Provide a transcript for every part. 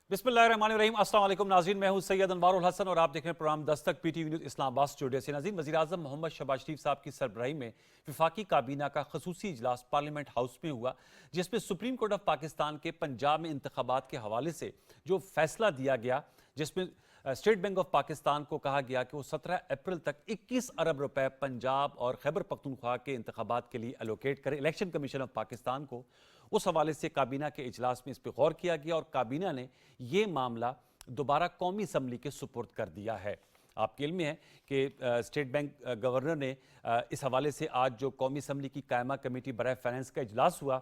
बिस्मिल्लाहिर्रहमानिर्रहीम। अस्सलाम वालेकुम नाज़रीन, मैं हूं सैयद अनवारुल हसन और आप देख रहे हैं programme Dastak PTV news Islamabad studio से। नाज़रीन, वज़ीर-ए-आज़म मोहम्मद शहबाज शरीफ साहब की सरबराही में वफाकी काबीना का खसूसी इजलास पार्लियामेंट हाउस में हुआ, जिसमें सुप्रीम कोर्ट ऑफ पाकिस्तान के पंजाब में इंतखाबात के हवाले से जो फैसला दिया गया, जिसमें स्टेट बैंक ऑफ पाकिस्तान को कहा गया कि वो 17 अप्रैल तक 21 अरब रुपए पंजाब और खैबर पख्तूनख्वा के इंतखाबात के लिए एलोकेट करे। इलेक्शन कमीशन ऑफ पाकिस्तान को उस हवाले से काबीना के इजलास में इस पर गौर किया गया और काबीना ने ये मामला दोबारा कौमी असम्बली के सुपुर्द कर दिया है। आपके इल्म में है कि स्टेट बैंक गवर्नर ने इस हवाले से आज जो कौमी असम्बली की कायमा कमेटी बराए फाइनेंस का इजलास हुआ,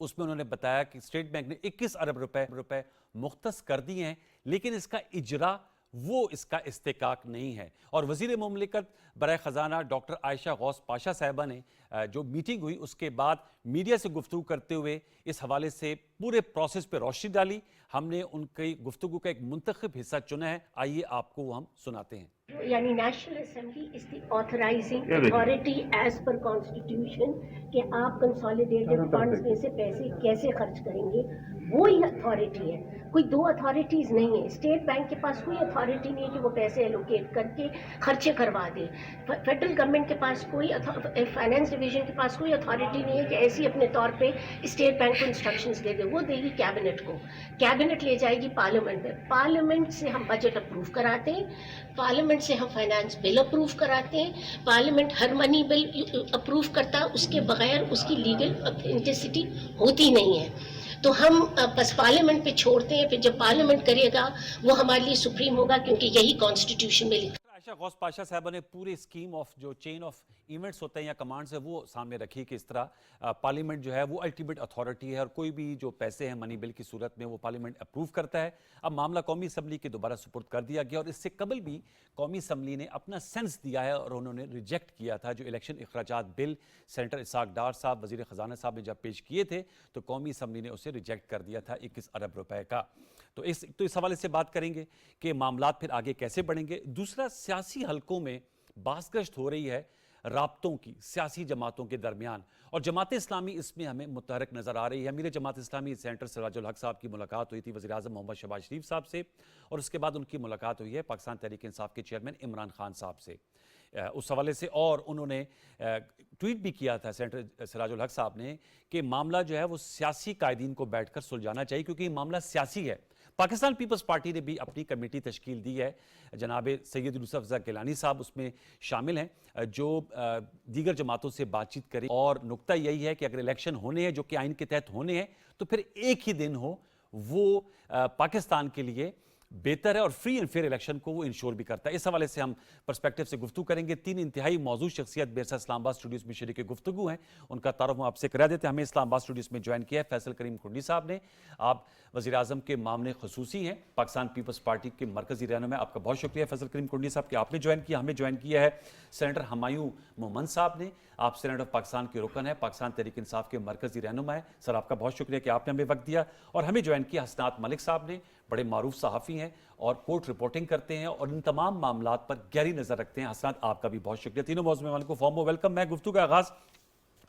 उसमें उन्होंने बताया कि स्टेट बैंक ने 21 अरब रुपए मुख्तस कर दिए हैं, लेकिन इसका इजरा वो इसका इस्तेकाक नहीं है। और वज़ीर मुमलिकत बराए ख़जाना डॉक्टर आयशा गौस पाशा साहिबा ने जो मीटिंग हुई उसके बाद मीडिया से गुफ्तगू करते हुए इस हवाले से पूरे प्रोसेस पर रोशनी डाली। हमने उनकी गुफ्तगू का एक मुंतखब हिस्सा चुना है, आइए आपको वो हम सुनाते हैं। यानी national assembly is the authorising authority as per constitution कि आप कंसोलिडेटेड फंड्स में से पैसे कैसे खर्च करेंगे, वो ही अथॉरिटी है। कोई दो अथॉरिटीज नहीं है। स्टेट बैंक के पास कोई अथॉरिटी नहीं है कि वो पैसे एलोकेट करके खर्चे करवा दे। फेडरल गवर्नमेंट के पास कोई फाइनेंस डिवीजन के पास कोई अथॉरिटी नहीं है कि ऐसी अपने तौर पे स्टेट बैंक को इंस्ट्रक्शंस दे दे। वो देगी कैबिनेट को, कैबिनेट ले जाएगी पार्लियामेंट में, पार्लियामेंट से हम बजट अप्रूव कराते हैं, पार्लियामेंट से हम फाइनेंस बिल अप्रूव कराते हैं, पार्लियामेंट हर मनी बिल अप्रूव करता है, उसके बगैर उसकी लीगल ऑथेंटिसिटी होती नहीं है। तो हम बस पार्लियामेंट पे छोड़ते हैं, फिर जब पार्लियामेंट करेगा वो हमारे लिए सुप्रीम होगा, क्योंकि यही कॉन्स्टिट्यूशन में लिखा। आयशा गौस पाशा साहबा ने पूरी स्कीम ऑफ जो चेन ऑफ इवेंट्स होते हैं या कमांड्स है वो सामने रखी कि इस तरह पार्लियामेंट जो है वो अल्टीमेट अथॉरिटी है और कोई भी जो पैसे हैं मनी बिल की सूरत में वो पार्लियामेंट अप्रूव करता है। अब मामला कौमी असम्बली के दोबारा सुपुर्द कर दिया गया और इससे कबल भी कौमी असम्बली ने अपना सेंस दिया है और उन्होंने रिजेक्ट किया था जो इलेक्शन अखराजात बिल सेनेटर इसाक डार साहब वज़ीर ख़जाना साहब ने जब पेश किए थे तो कौमी असम्बली ने उसे रिजेक्ट कर दिया था 21 अरब रुपए का। तो इस हवाले से बात करेंगे कि मामलात फिर आगे कैसे बढ़ेंगे। दूसरा, सियासी हलकों में बासगश्त हो रही है राब्तों की सियासी जमातों के दरमियान और जमात इस्लामी इसमें हमें मुतहरक नज़र आ रही है। अमीर जमात इस्लामी सेनेटर सिराजुल हक साहब की मुलाकात हुई थी वज़ीर-ए-आज़म मोहम्मद शहबाज शरीफ साहब से और उसके बाद उनकी मुलाकात हुई है पाकिस्तान तहरीक इंसाफ के चेयरमैन इमरान खान साहब से उस हवाले से। और उन्होंने ट्वीट भी किया था सेनेटर सिराजुल हक साहब ने कि मामला जो है वो सियासी कायदीन को बैठकर सुलझाना चाहिए क्योंकि ये मामला सियासी है। पाकिस्तान पीपल्स पार्टी ने भी अपनी कमेटी तश्कील दी है, जनाब सैयद यूसुफ रज़ा गिलानी साहब उसमें शामिल हैं जो दीगर जमातों से बातचीत करें। और नुक्ता यही है कि अगर इलेक्शन होने हैं जो कि आइन के तहत होने हैं तो फिर एक ही दिन हो, वो पाकिस्तान के लिए बेहतर है और फ्री एंड फेयर इलेक्शन को वो इंश्योर भी करता है। इस हवाले से हम पर्सपेक्टिव से गुफ्तगू करेंगे। तीन इंतहाई मौजूद शख्सियत बेरसा इस्लामाबाद स्टूडियोज में शरीक गुफ्तगू हैं, उनका तारुफ हम आपसे करा देते हैं। हमें इस्लामाबाद स्टूडियोज में ज्वाइन किया है फैसल करीम कुंडी साहब ने। आप वज़ीर-ए-आज़म के मामले खसूसी हैं, पाकिस्तान पीपल्स पार्टी के मरकजी रहनुमा। आपका बहुत शुक्रिया फैसल करीम कुंडी साहब कि आपने ज्वाइन किया। हमें ज्वाइन किया है सेनेटर हमायूं मोहम्मद साहब ने, आप सेनेट ऑफ पाकिस्तान के रुकन है, पाकिस्तान तहरीक इंसाफ के मरकजी रहनुमा है। सर आपका बहुत शुक्रिया कि आपने हमें वक्त दिया। और हमें ज्वाइन किया हसनात मलिक साहब ने, बड़े मारूफ सहाफ़ी हैं और कोर्ट रिपोर्टिंग करते हैं और इन तमाम मामलात पर गहरी नज़र रखते हैं। हसनात आपका भी बहुत शुक्रिया। तीनों मौजूद मेहमान को फॉर्म वेलकम। मैं गुफ्तगू का आगाज़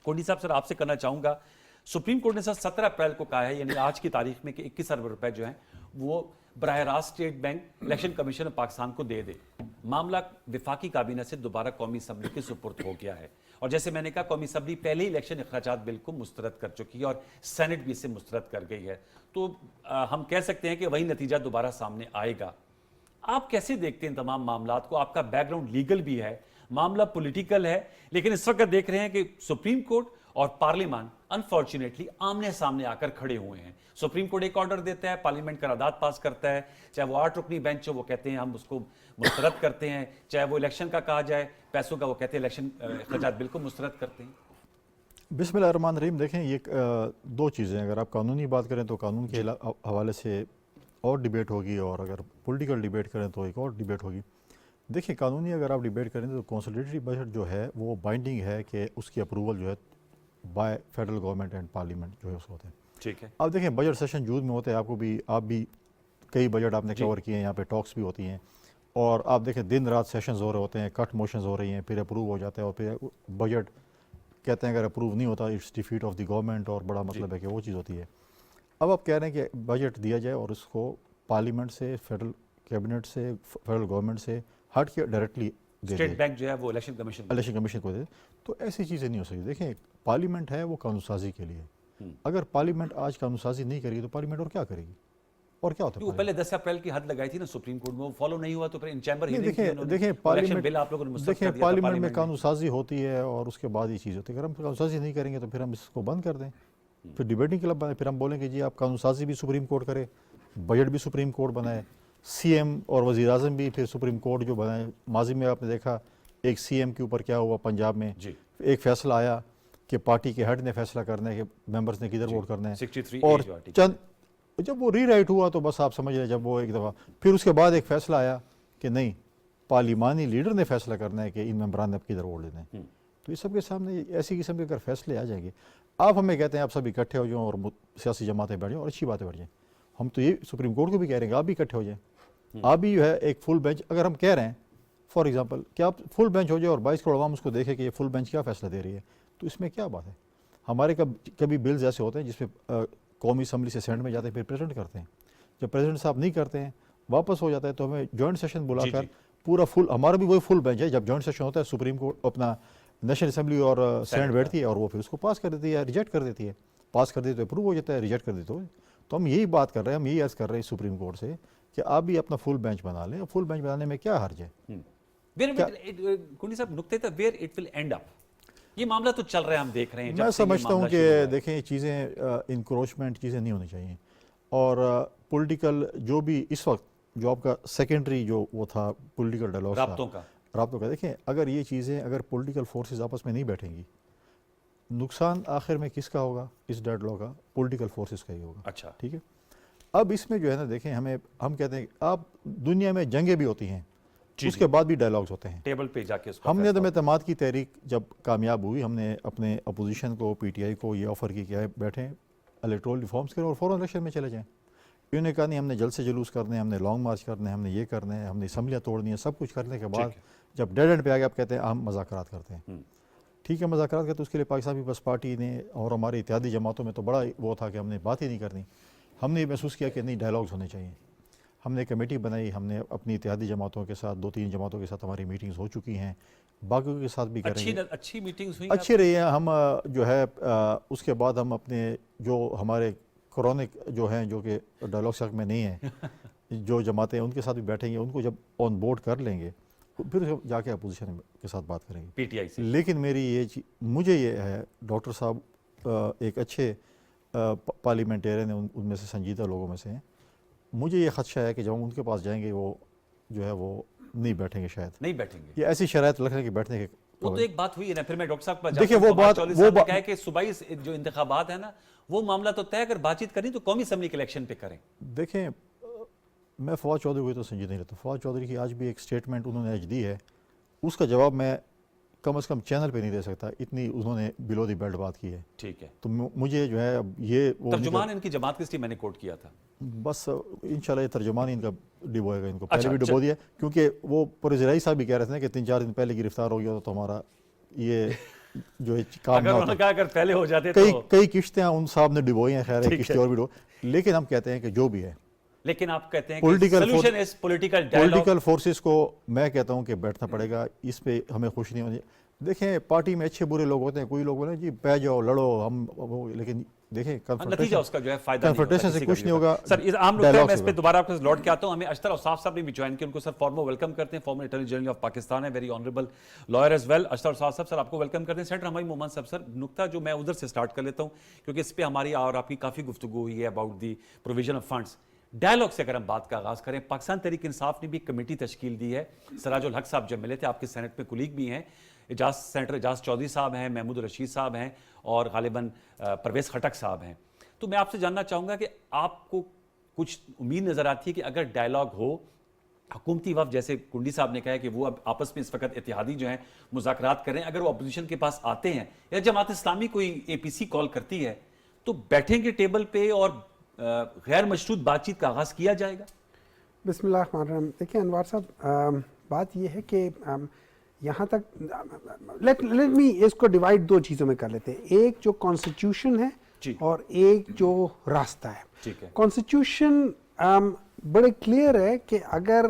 कोंडी साहब सर आपसे करना चाहूँगा। सुप्रीम कोर्ट ने सर 17 अप्रैल को कहा है, यानी आज की तारीख में, कि 21 अरब रुपए जो हैं वो बराह रास्त state bank election commission Pakistan को दे दे। मामला वफाकी काबीना से दोबारा कौमी असम्बली के सुपुर्द हो गया है और जैसे मैंने कहा कौमी असम्बली पहले ही इलेक्शन अखराजात बिल को मुस्तरद कर चुकी है और सेनेट भी इसे मुस्तरद कर गई है। तो हम कह सकते हैं कि वही नतीजा दोबारा सामने आएगा। आप कैसे देखते हैं तमाम मामलात को? आपका बैकग्राउंड लीगल भी है, मामला पॉलिटिकल है, लेकिन इस वक्त देख रहे हैं कि सुप्रीम कोर्ट और पार्लियामेंट अनफॉर्चुनेटली आमने सामने आकर खड़े हुए हैं। सुप्रीम कोर्ट एक ऑर्डर देता है, पार्लियामेंट करारदाद पास करता है, चाहे वो 8 रुकनी बेंच हो वो कहते हैं हम उसको मुस्तरद करते हैं, चाहे वो इलेक्शन का कहा जाए पैसों का वो कहते हैं इलेक्शन अखराजात बिल को मुस्तरद करते हैं। बिस्मिल्लाहिर्रहमानिर्रहीम। देखें ये दो चीज़ें, अगर आप कानूनी बात करें तो कानून के हवाले से और डिबेट होगी और अगर पॉलिटिकल डिबेट करें तो एक और डिबेट होगी। देखिए कानूनी अगर आप डिबेट करें तो कंसोलिडेटरी बजट जो है वो बाइंडिंग है कि उसकी अप्रूवल जो है by federal government and parliament जो है उसको होते हैं। ठीक है। अब देखें बजट सेशन जून में होते हैं, आप भी कई बजट आपने कवर किए हैं, यहाँ पे टॉक्स भी होती हैं और आप देखें दिन रात सेशंस हो रहे होते हैं, कट मोशंस हो रही हैं, फिर अप्रूव हो जाता है और फिर बजट कहते हैं अगर अप्रूव नहीं होता it's defeat of the government और बड़ा मतलब है कि वो चीज़ होती है। अब आप कह रहे हैं कि बजट दिया जाए और उसको पार्लियामेंट से, फेडरल कैबिनेट से, फेडरल गवर्नमेंट से हट के डायरेक्टली दे स्टेट बैंक जो है वो इलेक्शन कमीशन को दे, तो ऐसी चीज़ें नहीं हो सकती। देखें, पार्लियामेंट है वो कानून साजी के लिए, अगर पार्लियामेंट आज कानून साजी नहीं करेगी तो पार्लियामेंट और क्या करेगी, और क्या होता है? वो पहले 10 अप्रैल की हद लगाई थी ना सुप्रीम कोर्ट में, वो फॉलो नहीं हुआ तो फिर इन चैम्बर ही देखें पार्लियामेंट में कानून साजी होती है और उसके बाद ये चीज़ होती है। अगर हम कानून साजी नहीं करेंगे तो फिर हम इसको बंद कर दें, फिर डिबेटिंग क्लब बनाए, फिर हम बोलेंगे जी आप कानून साजी भी सुप्रीम कोर्ट करे, बजट भी सुप्रीम कोर्ट बनाए, सीएम और वज़ीर आज़म भी फिर सुप्रीम कोर्ट जो बनाए। माजी में आपने देखा एक सीएम के ऊपर क्या हुआ पंजाब में, एक फैसला आया कि पार्टी के हेड ने फैसला करना है कि मेंबर्स ने किधर वोट करना है, और चंद जब वो रीराइट हुआ तो बस आप समझ रहे, जब वो एक दफ़ा फिर उसके बाद एक फैसला आया कि नहीं, पार्लिमानी लीडर ने फैसला करना है कि इन मेंबरान ने अब किधर वोट देना है। तो इस सब के सामने ऐसी किस्म के अगर फैसले आ जाएंगे, आप हमें कहते हैं आप सब इकट्ठे हो जाओ और सियासी जमातें बैठ जाओ और अच्छी बातें बैठ जाएँ, हम तो ये सुप्रीम कोर्ट को भी कह रहे हैं आप भी इकट्ठे हो जाएँ, आप भी जो है एक फुल बेंच, अगर हम कह रहे हैं फॉर एग्जांपल कि आप फुल बेंच हो जाए और 22 करोड़ आवाम उसको देखे कि ये फुल बेंच क्या फैसला दे रही है, तो इसमें क्या बात है? हमारे कभी बिल्स ऐसे होते हैं जिसमें कौमी असम्बली से सेनेट में जाते हैं, फिर प्रेजेंट करते हैं, जब प्रेसिडेंट साहब नहीं करते हैं वापस हो जाता है तो हमें जॉइंट सेशन बुलाकर पूरा फुल, हमारा भी वही फुल बेंच है, जब जॉइंट सेशन होता है सुप्रीम कोर्ट अपना नेशनल असम्बली और सेनेट बैठती है और वो फिर उसको पास कर देती है, रिजेक्ट कर देती है, पास कर देती तो अप्रूव हो जाता है, रिजेक्ट कर देती तो हम यही बात कर रहे हैं, हम यही अर्ज कर रहे हैं सुप्रीम कोर्ट से कि आप भी अपना फुल बेंच बना लें। फुल बेंच बनाने में क्या हर्ज है? कुंडी साहब नुक्ते तक where it will end up, ये मामला तो चल रहा है, हम देख रहे हैं। मैं समझता हूँ कि देखें ये चीज़ें इंक्रोचमेंट चीज़ें नहीं होनी चाहिए, और पॉलिटिकल जो भी इस वक्त जो आपका सेकेंडरी जो वो था पॉलिटिकल डायलॉग राब्तों का, देखें अगर ये चीज़ें अगर पॉलिटिकल फोर्सेस आपस में नहीं बैठेंगी, नुकसान आखिर में किसका होगा इस डायलॉग का? पॉलिटिकल फोर्सेस का ही होगा। अच्छा, ठीक है। अब इसमें जो है ना, देखें हम कहते हैं आप दुनिया में जंगें भी होती हैं, उसके बाद भी डायलॉग्स होते हैं टेबल पे जाके। हमने तो एतमाद की तहरीक जब कामयाब हुई, हमने अपने अपोजिशन को पीटीआई को ये ऑफ़र की क्या है बैठें इलेक्टोरल रिफॉर्म्स करें और फ़ौरन इलेक्शन में चले जाएं। इन्होंने कहा नहीं, हमने जल्द से जुलूस करने हैं, हमने लॉन्ग मार्च करने हैं, हमने ये करना है, हमने असम्बलियाँ तोड़नी है, सब कुछ करने के बाद जब डेड एंड पे आ गया आप कहते हैं हम मज़ाकरात करते हैं। ठीक है, मज़ाकरात करते, उसके लिए पाकिस्तान पीपल्स पार्टी ने और हमारी इत्तेहादी जमातों में तो बड़ा वो था कि हमने बात ही नहीं करनी। हमने महसूस किया कि नहीं, डायलॉग्स होने चाहिए। हमने कमेटी बनाई, हमने अपनी इत्तेहादी जमातों के साथ 2-3 जमातों के साथ हमारी मीटिंग्स हो चुकी हैं, बाकियों के साथ भी करेंगे। अच्छी मीटिंग्स हुई, अच्छी रही हैं। हम जो है उसके बाद हम अपने जो हमारे क्रॉनिक जो हैं जो कि डायलॉग शक में नहीं है जो जमातें उनके साथ भी बैठेंगे, उनको जब ऑन बोर्ड कर लेंगे फिर जाके अपोजिशन के साथ बात करेंगे पीटीआई से। लेकिन मेरी मुझे ये है, डॉक्टर साहब एक अच्छे पार्लियामेंटेरियन हैं, उनमें से संजीदा लोगों में से हैं, मुझे ये खदशा है कि जब हम उनके पास जाएंगे वो जो है वो नहीं बैठेंगे, शायद नहीं बैठेंगे, ये ऐसी शराइत लग रही है कि बैठने के। वो तो एक बात हुई है ना, फिर मैं डॉक्टर साहब पर देखिए वो कहा कि सूबाई जो इंतखाबात है ना, वो मामला तो तय, अगर बातचीत करनी तो कौमी असम्बली के इलेक्शन पे करें। देखें, मैं फवाद चौधरी को तो संजीदा नहीं रहता। फवाद चौधरी की आज भी एक स्टेटमेंट उन्होंने आज दी है, उसका जवाब मैं कम से कम चैनल पे नहीं दे सकता, इतनी उन्होंने बिलो द बेल्ट बात की है। ठीक है, तो मुझे जो है अब ये तर्जुमान इनकी जमात किस लिए मैंने कोट किया था, बस इंशाल्लाह ये तर्जुमान इनका डिबोएगा, इनको पहले भी डिबो दिया, क्योंकि वो पुरज़राई साहब भी कह रहे थे कि 3-4 दिन पहले गिरफ्तार हो गया तो हमारा ये जो है काम अगर पहले हो जाते कई किश्तें उन साहब ने डिबोई हैं, खैर किश्तें और भी डिबो, लेकिन हम कहते हैं कि जो भी है, लेकिन आप कहते हैं पॉलिटिकल फोर्सेस को मैं कहता हूं कि बैठना पड़ेगा, इस पे हमें खुश नहीं होनी। देखें, पार्टी में अच्छे बुरे लोग होते हैं, कोई लोग बोले जी पै जाओ लड़ो हम, लेकिन देखें नतीजा उसका जो है फायदा कन्फ्रंटेशन से कुछ नहीं होगा। सर इस आम नुक्ता मैं इस पे दोबारा आपके लौट के आता हूं। हमें अशतर औसाफ साहब ने भी ज्वाइन किया, उनको सर फॉर्मल वेलकम करते हैं, former attorney general of Pakistan है, very honourable lawyer as well. Ashtar Ausaf sahab sir आपको वेलकम करते हैं। सेनेटर हमारी मोहम्मद साहब, सर नुक्ता जो मैं उधर से स्टार्ट कर लेता हूँ क्योंकि इस पर हमारी और आपकी काफ़ी गुफ्तगू हुई है about the provision of funds. Dialogue से अगर हम बात का आगाज करें, पाकिस्तान तहरीक इंसाफ ने भी कमेटी तश्कील दी है, सराजुल हक साहब जब मिले थे, आपके सेनेट में कुलीग भी हैं, सेनेटर एजाज चौधरी साहब हैं, महमूद रशीद साहब हैं और गालिबन परवेज़ खटक साहब हैं। तो मैं आपसे जानना चाहूँगा कि आपको कुछ उम्मीद नज़र आती है कि अगर डायलॉग हो, हुकूमती वफ़द जैसे कुंडी साहब ने कहा है कि वो अब आपस में इस वक्त इत्तेहादी जो हैं मुज़ाकरात करें, अगर वो अपोजिशन के पास आते हैं या जमात इस्लामी कोई APC कॉल करती है तो बैठेंगे टेबल पे और गैर मशरूत बातचीत का आगाज़ किया जाएगा? बिस्मिल्लाहिर्रहमानिर्रहीम। देखिए अनवार साहब, बात यह है कि यहाँ तक लेट मी इसको डिवाइड 2 चीज़ों में कर लेते हैं, एक जो कॉन्स्टिट्यूशन है और एक जो रास्ता है। कॉन्स्टिट्यूशन बड़े क्लियर है कि अगर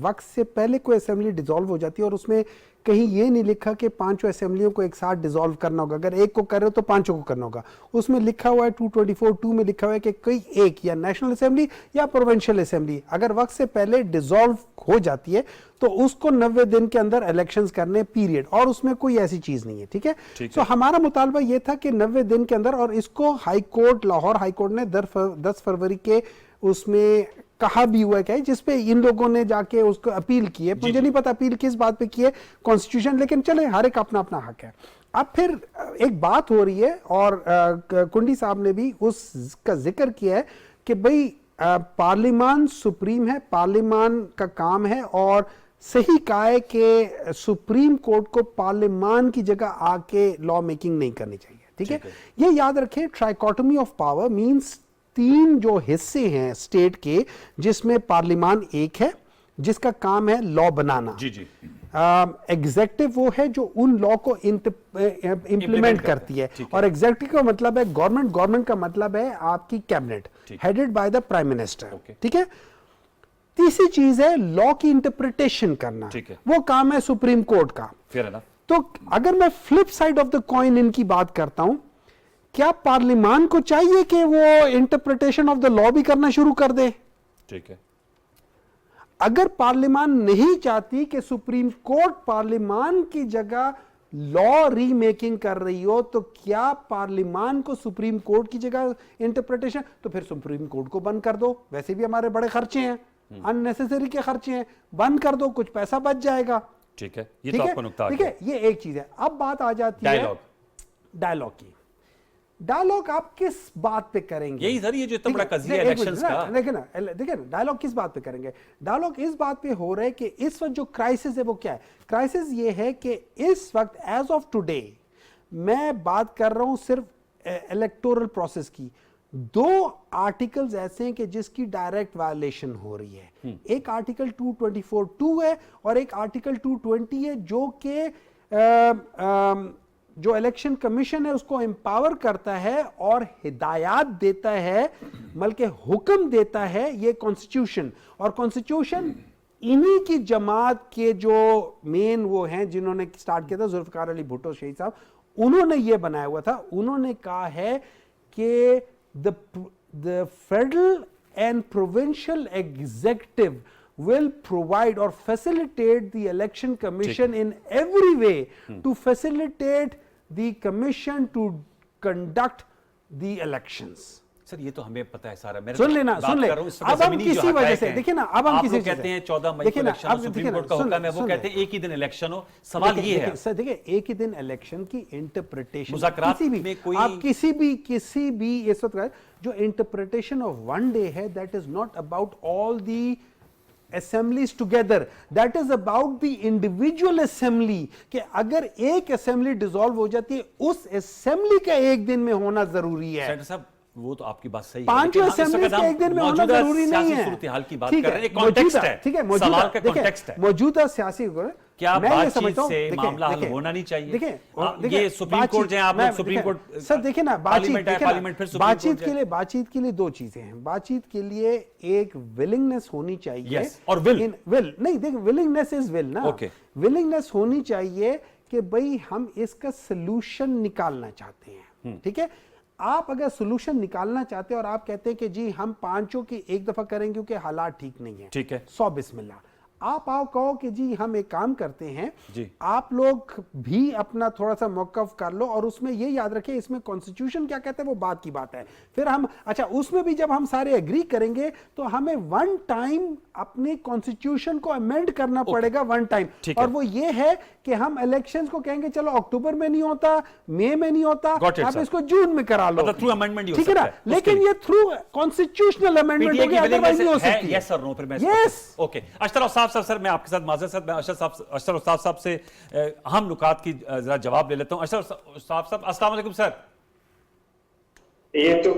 वक्त से पहले कोई असेंबली डिसॉल्व हो जाती है और उसमें कहीं ये नहीं लिखा कि पांचों असेंबलियों को एक साथ डिसॉल्व करना होगा, अगर एक को कर रहे हो तो पांचों को करना होगा, उसमें लिखा हुआ है 224(2) में लिखा हुआ है कि कोई एक या नेशनल असेंबली या प्रोविंशियल असेंबली अगर वक्त से पहले डिसॉल्व हो जाती है तो उसको 90 दिन के अंदर इलेक्शंस करने पीरियड, और उसमें कोई ऐसी चीज नहीं है, ठीक है। सो हमारा मुतालबा ये था कि 90 दिन के अंदर, और इसको high court, Lahore high court ने 10 फरवरी के उसमें कहा भी हुआ है, जिसपे इन लोगों ने जाके उसको अपील की है। मुझे नहीं पता अपील किस बात पे की है कॉन्स्टिट्यूशन, लेकिन चले हर एक अपना अपना हक है। अब फिर एक बात हो रही है और कुंडी साहब ने भी उसका जिक्र किया है कि भाई पार्लियामान सुप्रीम है, पार्लियामान का काम है, और सही कहा है कि सुप्रीम कोर्ट को पार्लियामान की जगह आके लॉ मेकिंग नहीं करनी चाहिए, ठीक है। ये याद रखें, ट्राइकोटोमी ऑफ पावर मींस 3 जो हिस्से हैं स्टेट के, जिसमें पार्लियामान एक है जिसका काम है लॉ बनाना, जी जी, एग्जेक्टिव वो है जो उन लॉ को इंप्लीमेंट करती है, और एग्जेक्टिव का मतलब है गवर्नमेंट, गवर्नमेंट का मतलब है आपकी cabinet headed by the prime minister, ठीक है। तीसरी चीज है लॉ की इंटरप्रिटेशन करना, वो काम है सुप्रीम कोर्ट का। तो अगर मैं flip side of the coin इनकी बात करता हूं, क्या पार्लियामान को चाहिए कि वो इंटरप्रिटेशन ऑफ द लॉ भी करना शुरू कर दे? ठीक है। अगर पार्लियामान नहीं चाहती कि सुप्रीम कोर्ट पार्लियामान की जगह लॉ रीमेकिंग कर रही हो, तो क्या पार्लियामान को सुप्रीम कोर्ट की जगह इंटरप्रिटेशन, तो फिर सुप्रीम कोर्ट को बंद कर दो, वैसे भी हमारे बड़े खर्चे हैं, अननेसेसरी के खर्चे हैं, बंद कर दो, कुछ पैसा बच जाएगा, ठीक है। ये तो आपका नुक्ता है, ठीक है। ये एक चीज है। अब बात आ जाती है डायलॉग की। डायलॉग आप किस बात पे करेंगे? यही सर, ये जो इतना बड़ा कज़िया इलेक्शंस का, देखिए ना डायलॉग किस बात पे करेंगे? डायलॉग इस बात पे हो रहा है कि इस वक्त जो क्राइसिस है वो क्या है? क्राइसिस ये है कि इस वक्त एज ऑफ टुडे, मैं बात कर रहा हूं सिर्फ इलेक्टोरल प्रोसेस की, 2 आर्टिकल्स ऐसे हैं कि जिसकी डायरेक्ट वायलेशन हो रही है। एक आर्टिकल 224(2) है और एक आर्टिकल 220 है, जो कि जो इलेक्शन कमीशन है उसको एम्पावर करता है और हिदायत देता है, बल्कि हुक्म देता है ये कॉन्स्टिट्यूशन, और कॉन्स्टिट्यूशन इन्हीं की जमात के जो मेन वो हैं जिन्होंने स्टार्ट किया था, जुल्फिकार अली भुट्टो शहीद साहब, उन्होंने ये बनाया हुआ था। उन्होंने कहा है कि the federal and provincial executive will provide or facilitate the election commission in every way to facilitate the commission to conduct the elections. Sir ये तो हमें पता है सारा। सुन लेना, सुन ले। अब हम किसी वजह से, देखिए ना, अब हम किसी कहते हैं 14 मई को इलेक्शन, सुप्रीम कोर्ट का हुक्म है, वो कहते हैं एक ही दिन इलेक्शन हो। सवाल ये है सर, देखिए एक ही दिन इलेक्शन की इंटरप्रिटेशन, मुज़ाकरात में कोई, आप किसी भी इस वक्त जो इंटरप्रिटेशन ऑफ वन डे है, that is not about all the assemblies together, that is about the individual assembly, कि अगर एक assembly dissolve हो जाती है, उस assembly का एक दिन में होना जरूरी है। सेनेटर साहब वो तो आपकी बात सही है, पांचों असेंबलीज के एक दिन में होना जरूरी नहीं है। सूरत-ए-हाल की बात कर रहे हैं, कॉन्टेक्स्ट है, ठीक है, सवाल का कॉन्टेक्स्ट है, मौजूदा सियासी, क्या बातचीत से मामला हल होना नहीं चाहिए? देखिए ये सुप्रीम कोर्ट जाए, आप लोग सुप्रीम कोर्ट, सर देखिए ना, बातचीत के लिए 2 चीजें हैं। बातचीत के लिए एक विलिंगनेस होनी चाहिए, और विल नहीं, देखिए विलिंगनेस इज विल ना, विलिंगनेस होनी चाहिए कि भाई हम इसका सोल्यूशन निकालना चाहते हैं, ठीक है। आप अगर सोल्यूशन निकालना चाहते हैं और आप कहते हैं कि जी हम पांचों की एक दफा करेंगे क्योंकि हालात ठीक नहीं है, ठीक है, 100 बिस्मिल्लाह। आप आओ कहो कि जी हम एक काम करते हैं जी, आप लोग भी अपना थोड़ा सा मौकफ कर लो, और उसमें ये याद रखें इसमें कॉन्स्टिट्यूशन क्या कहते हैं वो बात की बात है। फिर हम अच्छा उसमें भी जब हम सारे एग्री करेंगे तो हमें वन टाइम अपने कॉन्स्टिट्यूशन को अमेंड करना पड़ेगा, वन टाइम, और वो ये है कि हम इलेक्शंस को कहेंगे चलो अक्टूबर में नहीं होता, मई में नहीं होता, आप इसको जून में करा लो, थ्रू अमेंडमेंट, ठीक है ना, लेकिन ये थ्रू कॉन्स्टिट्यूशनल अमेंडमेंट होगी, अदरवाइज नहीं हो सकती। यस और नो, फिर मैं यस ओके। अशरफ साहब सर, मैं आपके साथ माजरत, मैं अशरफ साहब से अहम नुकात की जरा जवाब ले लेता हूं। अशरफ साहब, अस्सलाम वालेकुम सर। ये तो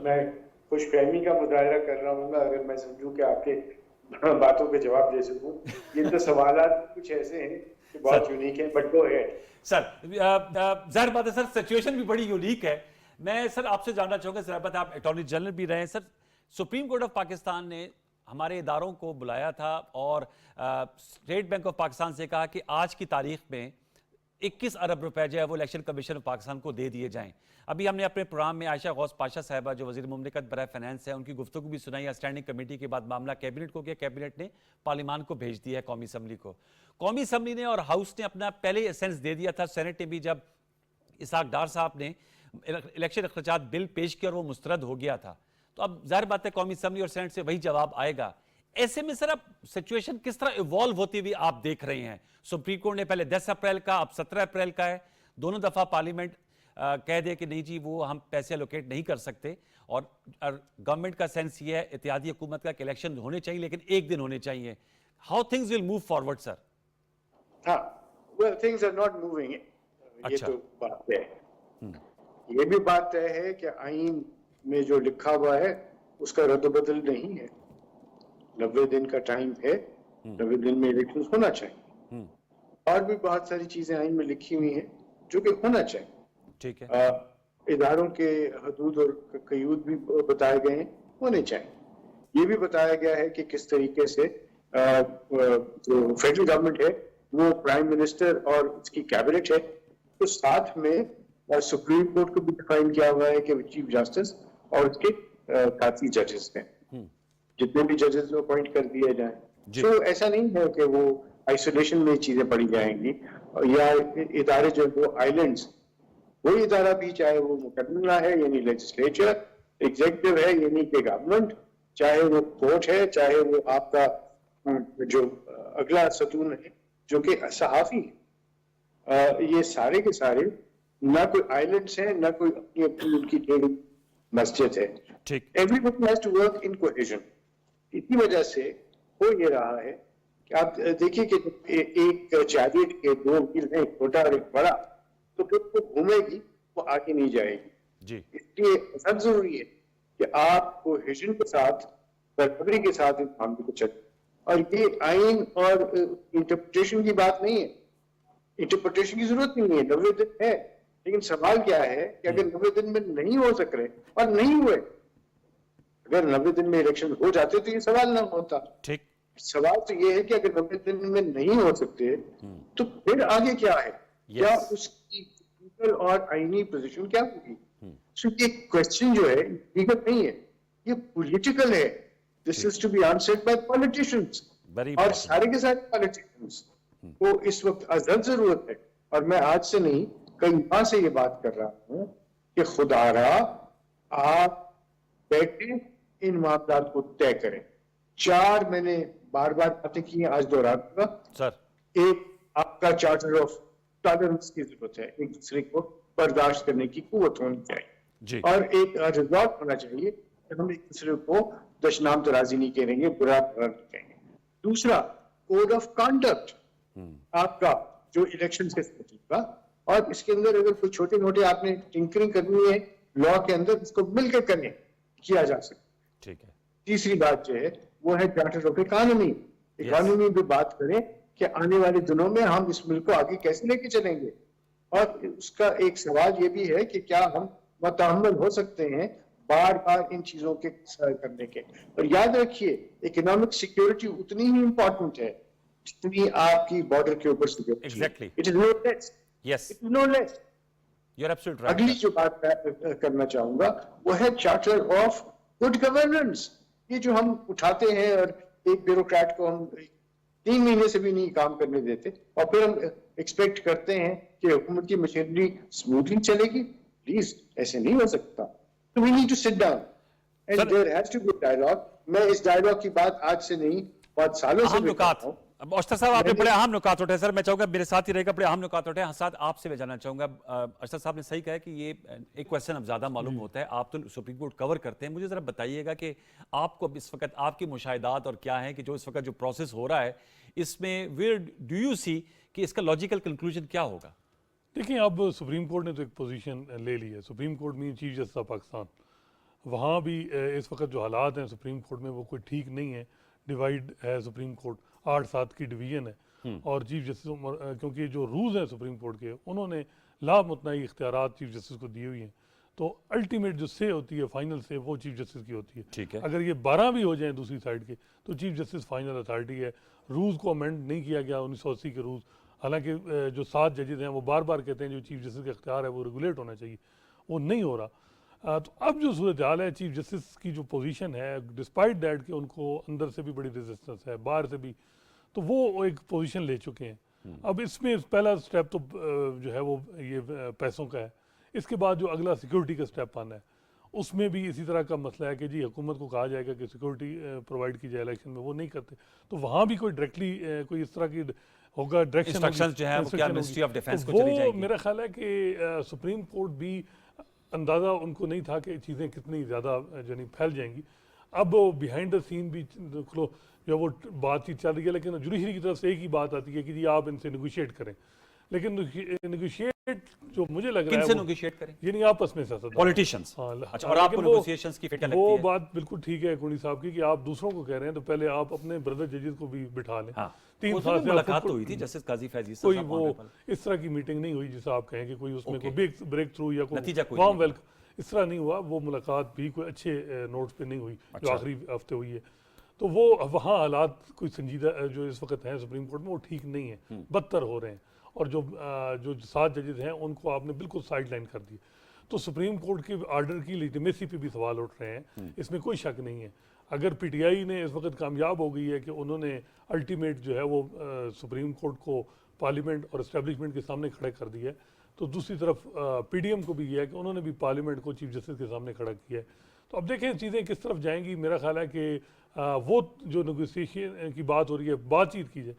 मैं खुशफहमी का मुजाहरा कर रहा हूँ अगर मैं समझूं कि आपके बातों के जवाब दे सकूं। ये तो सवालात कुछ ऐसे हैं कि बहुत यूनिक हैं, बट गो अहेड सर। जाहिर बात है सर, सिचुएशन भी बड़ी यूनिक है। मैं सर आपसे जानना चाहूंगा, ज़रा बात, आप अटॉर्नी जनरल भी रहे हैं sir, supreme court of Pakistan نے ہمارے اداروں کو بلایا تھا اور اسٹیٹ بینک آف پاکستان سے کہا کہ آج کی تاریخ میں 21 ارب روپے جو ہے وہ الیکشن کمیشن آف پاکستان کو دے دیے جائیں. ابھی ہم نے اپنے پروگرام میں عائشہ غوث پاشا صاحبہ جو وزیر مملکت برائے فائنانس ہے ان کی گفتگو بھی سنائی. اسٹینڈنگ کمیٹی کے بعد معاملہ کیبنٹ کو گیا, کیبنٹ نے پارلیمان کو بھیج دیا ہے, قومی اسمبلی کو. قومی اسمبلی نے اور ہاؤس نے اپنا پہلے سینس دے دیا تھا. سینٹ نے بھی جب اسحاق ڈار صاحب نے الیکشن اخراجات بل پیش کیا اور وہ مسترد ہو گیا تھا, تو اب ظاہر بات ہے قومی اسمبلی اور سینٹ سے وہی جواب آئے گا. ایسے میں سر اب سچویشن کس طرح ایوالو ہوتی ہوئی آپ دیکھ رہے ہیں؟ سپریم کورٹ نے پہلے 10 اپریل کا, اب 17 اپریل کا ہے. دونوں دفعہ پارلیمنٹ کہہ دے کہ نہیں جی وہ ہم پیسے الوکیٹ نہیں کر سکتے, اور گورنمنٹ کا سینس یہ ہے اتحادی حکومت کا کہ الیکشن ہونے چاہیے لیکن ایک دن ہونے چاہیے. How things will move forward sir? ہاں well things are not moving. یہ تو بات ہے. یہ بھی بات ہے کہ آئین میں جو لکھا ہوا ہے اس کا رد و بدل نہیں ہے. 90 دن کا ٹائم ہے, 90 دن میں الیکشن ہونا چاہیے. اور بھی بہت ساری چیزیں آئین میں لکھی ہوئی ہیں جو کہ ہونا چاہیے. ٹھیک ہے. اداروں کے حدود اور قیود بھی بتائے گئے ہیں, ہونے چاہیے. یہ بھی بتایا گیا ہے کہ کس طریقے سے جو فیڈرل گورنمنٹ ہے وہ پرائم منسٹر اور اس کی کیبنٹ ہے, تو ساتھ میں سپریم کورٹ کو بھی ڈیفائن کیا ہوا ہے کہ چیف جسٹس اور اس کے ساتھی ججز ہیں, جتنے بھی ججز اپوائنٹ کر دیے جائیں. تو ایسا نہیں ہے کہ وہ آئسولیشن میں چیزیں پڑی جائیں گی, یا ادارے جو وہ آئیلینڈز, کوئی ادارہ بھی چاہے وہ مقدمہ ہے یعنی لیجسلیچر, ایگزیکٹو ہے یعنی کہ گورنمنٹ, چاہے وہ کورٹ ہے, چاہے وہ آپ کا جو اگلا ستون ہے جو کہ صحافی ہے, یہ سارے کے سارے نہ کوئی آئیلینڈز ہیں نہ کوئی اپنی اپنی ان کی ٹیڑھی مسجد ہے. Everybody has to work in cohesion. اسی وجہ سے ہو یہ رہا ہے کہ آپ دیکھیے کہ ایک چادر کے 2 میل ہیں, ایک چھوٹا اور ایک بڑا, تو پھر وہ گھومے گی وہ آگے نہیں جائے گی. اس لیے سب ضروری ہے کہ آپ کوہیژن کے ساتھ, برابری کے ساتھ اس معاملے کو چلیں. اور یہ آئین اور انٹرپریٹیشن کی بات نہیں ہے, انٹرپریٹیشن کی ضرورت نہیں ہے. 90 دن ہے, لیکن سوال کیا ہے کہ اگر 90 دن میں نہیں ہو سک رہے اور نہیں ہوئے, اگر 90 دن میں الیکشن ہو جاتے تو یہ سوال نہ ہوتا. سوال تو یہ ہے کہ اگر 90 دن میں نہیں ہو سکتے تو پھر آگے کیا ہے, کیا اس کی لیگل اور آئینی پوزیشن کیا ہوگی. یہ کوشچن جو ہے لیگل نہیں ہے, یہ پولیٹیکل ہے. This is to be answered by politicians, اور سارے کے سارے پالیٹیشنز کو اس وقت ازحد ضرورت ہے. اور میں آج سے نہیں کئی ماہ سے یہ بات کر رہا ہوں کہ خدا را آپ بیٹھے ان معاملات کو طے کریں. 4 میں نے بار بار باتیں کی ہیں, آج دوہراؤں گا سر. ایک آپ کا چارٹر آف ٹالرنس کی ضرورت ہے, ایک دوسرے کو برداشت کرنے کی قوت ہونی چاہیے, اور ایک ریزالٹ ہونا چاہیے کہ ہم ایک دوسرے کو دشنام ترازی نہیں کہیں گے, برا نہیں کہیں گے. دوسرا کوڈ آف کانڈکٹ آپ کا جو الیکشن سے کا, اور اس کے اندر اگر کوئی چھوٹے موٹے آپ نے ٹنکرنگ کرنی ہے لا کے اندر, اس کو مل کے کرنے کیا جا سکتا. ٹھیک ہے. تیسری بات جو ہے وہ ہے چارٹر آف اکانومی. اکانومی بھی بات کریں کہ آنے والے دنوں میں ہم اس ملک کو آگے کیسے لے کے چلیں گے, اور اس کا ایک سوال یہ بھی ہے کہ کیا ہم متحمل ہو سکتے ہیں بار بار ان چیزوں کے کرنے کے. اور یاد رکھیے اکنامک سیکیورٹی اتنی ہی امپورٹنٹ ہے جتنی آپ کی بارڈر کے اوپر security. It is no less. Yes. No less. You're absolutely right. اگلی جو بات میں کرنا چاہوں گا وہ ہے چارٹر آف گڈ گورننس. یہ جو ہم اٹھاتے ہیں اور ایک بیوروکریٹ کو ہم 3 مہینے سے بھی نہیں کام کرنے دیتے, اور پھر ہم ایکسپیکٹ کرتے ہیں کہ حکومت کی مشینری اسموتھلی چلے گی. پلیز ایسے نہیں ہو سکتا. So we need to sit down and there has to be dialogue. میں اس ڈائلاگ کی بات آج سے نہیں بہت سالوں سے کر رہا ہوں. اشرف صاحب آپ نے بڑے اہم نکات اٹھے. سر میں چاہوں گا میرے ساتھ ہی رہے گا, بڑے اہم نکات اٹھے. ساتھ آپ سے میں جاننا چاہوں گا, اشرف صاحب نے صحیح کہا کہ یہ ایک کویسچن اب زیادہ معلوم ہوتا ہے, آپ تو سپریم کورٹ کور کرتے ہیں. مجھے ذرا بتائیے گا کہ آپ کو اس وقت آپ کی مشاہدات اور کیا ہیں کہ جو اس وقت جو پروسیس ہو رہا ہے اس میں ویئر ڈو یو سی کہ اس کا لاجیکل کنکلوژن کیا ہوگا؟ دیکھیں اب سپریم کورٹ نے تو ایک پوزیشن لے لی ہے. سپریم کورٹ میں چیف جسٹس آف پاکستان, وہاں بھی اس وقت جو حالات ہیں سپریم کورٹ میں وہ کوئی ٹھیک نہیں ہے. ڈیوائیڈ ہے سپریم کورٹ, 8-7 کی ڈویژن ہے, اور چیف جسٹس کیونکہ جو رولز ہیں سپریم کورٹ کے انہوں نے لا متناہی اختیارات چیف جسٹس کو دیے ہوئی ہیں. تو الٹیمیٹ جو سے ہوتی ہے فائنل سے وہ چیف جسٹس کی ہوتی ہے. ٹھیک ہے. اگر یہ 12 بھی ہو جائیں دوسری سائڈ کے تو چیف جسٹس فائنل اتھارٹی ہے. رولز کو امینڈ نہیں کیا گیا 1980 کے رولز, حالانکہ جو 7 ججز ہیں وہ بار بار کہتے ہیں جو چیف جسٹس کا اختیار ہے وہ ریگولیٹ ہونا چاہیے, وہ نہیں ہو رہا. تو اب جو صورتحال ہے چیف جسٹس کی جو پوزیشن ہے ڈسپائٹ دیٹ کہ ان کو اندر سے بھی بڑی ریزسٹنس ہے باہر سے بھی, تو وہ ایک پوزیشن لے چکے ہیں. اب اس میں پہلا سٹیپ تو جو ہے وہ یہ پیسوں کا ہے. اس کے بعد جو اگلا سیکورٹی کا سٹیپ آنا ہے اس میں بھی اسی طرح کا مسئلہ ہے کہ جی حکومت کو کہا جائے گا کہ سیکورٹی پرووائڈ کی جائے الیکشن میں, وہ نہیں کرتے. تو وہاں بھی کوئی ڈائریکٹلی کوئی اس طرح کی ہوگا Instructions جو ہیں وہ کیا Ministry of Defense کو چلی جائے وہ گی؟ میرا خیال ہے کہ سپریم کورٹ بھی اندازہ ان کو نہیں تھا کہ چیزیں کتنی زیادہ یعنی پھیل جائیں گی. اب بیہائنڈ دا سین بھی جو وہ بات چیت چل رہی ہے, لیکن جوڈیشری کی طرف سے ایک ہی بات آتی ہے کہ جی آپ ان سے نیگوشیٹ کریں. لیکن نیگوشیٹ جو مجھے لگ رہا کن ہے سے نیگوشیٹ کریں؟ یعنی آپس میں سیاست پولیٹیشینس. اچھا, اور آپ کو نیگوشیشنز کی فکر لگتی وہ ہے؟ بات بالکل ٹھیک ہے کونی صاحب کی کہ آپ دوسروں کو کہہ رہے ہیں تو پہلے آپ اپنے بردر ججز کو بھی بٹھا لیں. 3 سال سے ملاقات تو ہوئی تھی جسٹس قاضی فیض عیسیٰ کوئی صاحب وہ honorable. اس طرح کی میٹنگ نہیں ہوئی جسے آپ کہیں کہ کوئی اس میں کوئی بریک تھرو یا نتیجہ کوئی کوئی وارم ویلکم, اس طرح نہیں ہوا. وہ ملاقات بھی کوئی اچھے نوٹس پہ نہیں ہوئی جو آخری ہفتے ہوئی ہے. تو وہ وہاں حالات کوئی سنجیدہ جو اس وقت ہیں سپریم کورٹ میں وہ ٹھیک نہیں ہیں, بدتر ہو رہے ہیں. اور جو 7 ججز ہیں ان کو آپ نے بالکل سائڈ لائن کر دی. تو سپریم کورٹ کے آرڈر کی لیجیٹمیسی پہ بھی سوال اٹھ رہے ہیں, اس میں کوئی شک نہیں ہے. اگر پی ٹی آئی نے اس وقت کامیاب ہو گئی ہے کہ انہوں نے الٹیمیٹ جو ہے وہ سپریم کورٹ کو پارلیمنٹ اور اسٹیبلشمنٹ کے سامنے کھڑے کر دیا ہے, تو دوسری طرف پی ڈی ایم کو بھی یہ ہے کہ انہوں نے بھی پارلیمنٹ کو چیف جسٹس کے سامنے کھڑا کیا ہے. تو اب دیکھیں چیزیں کس طرف جائیں گی. میرا خیال ہے کہ وہ جو نیگوسیشن کی بات ہو رہی ہے, بات چیت کی جائے,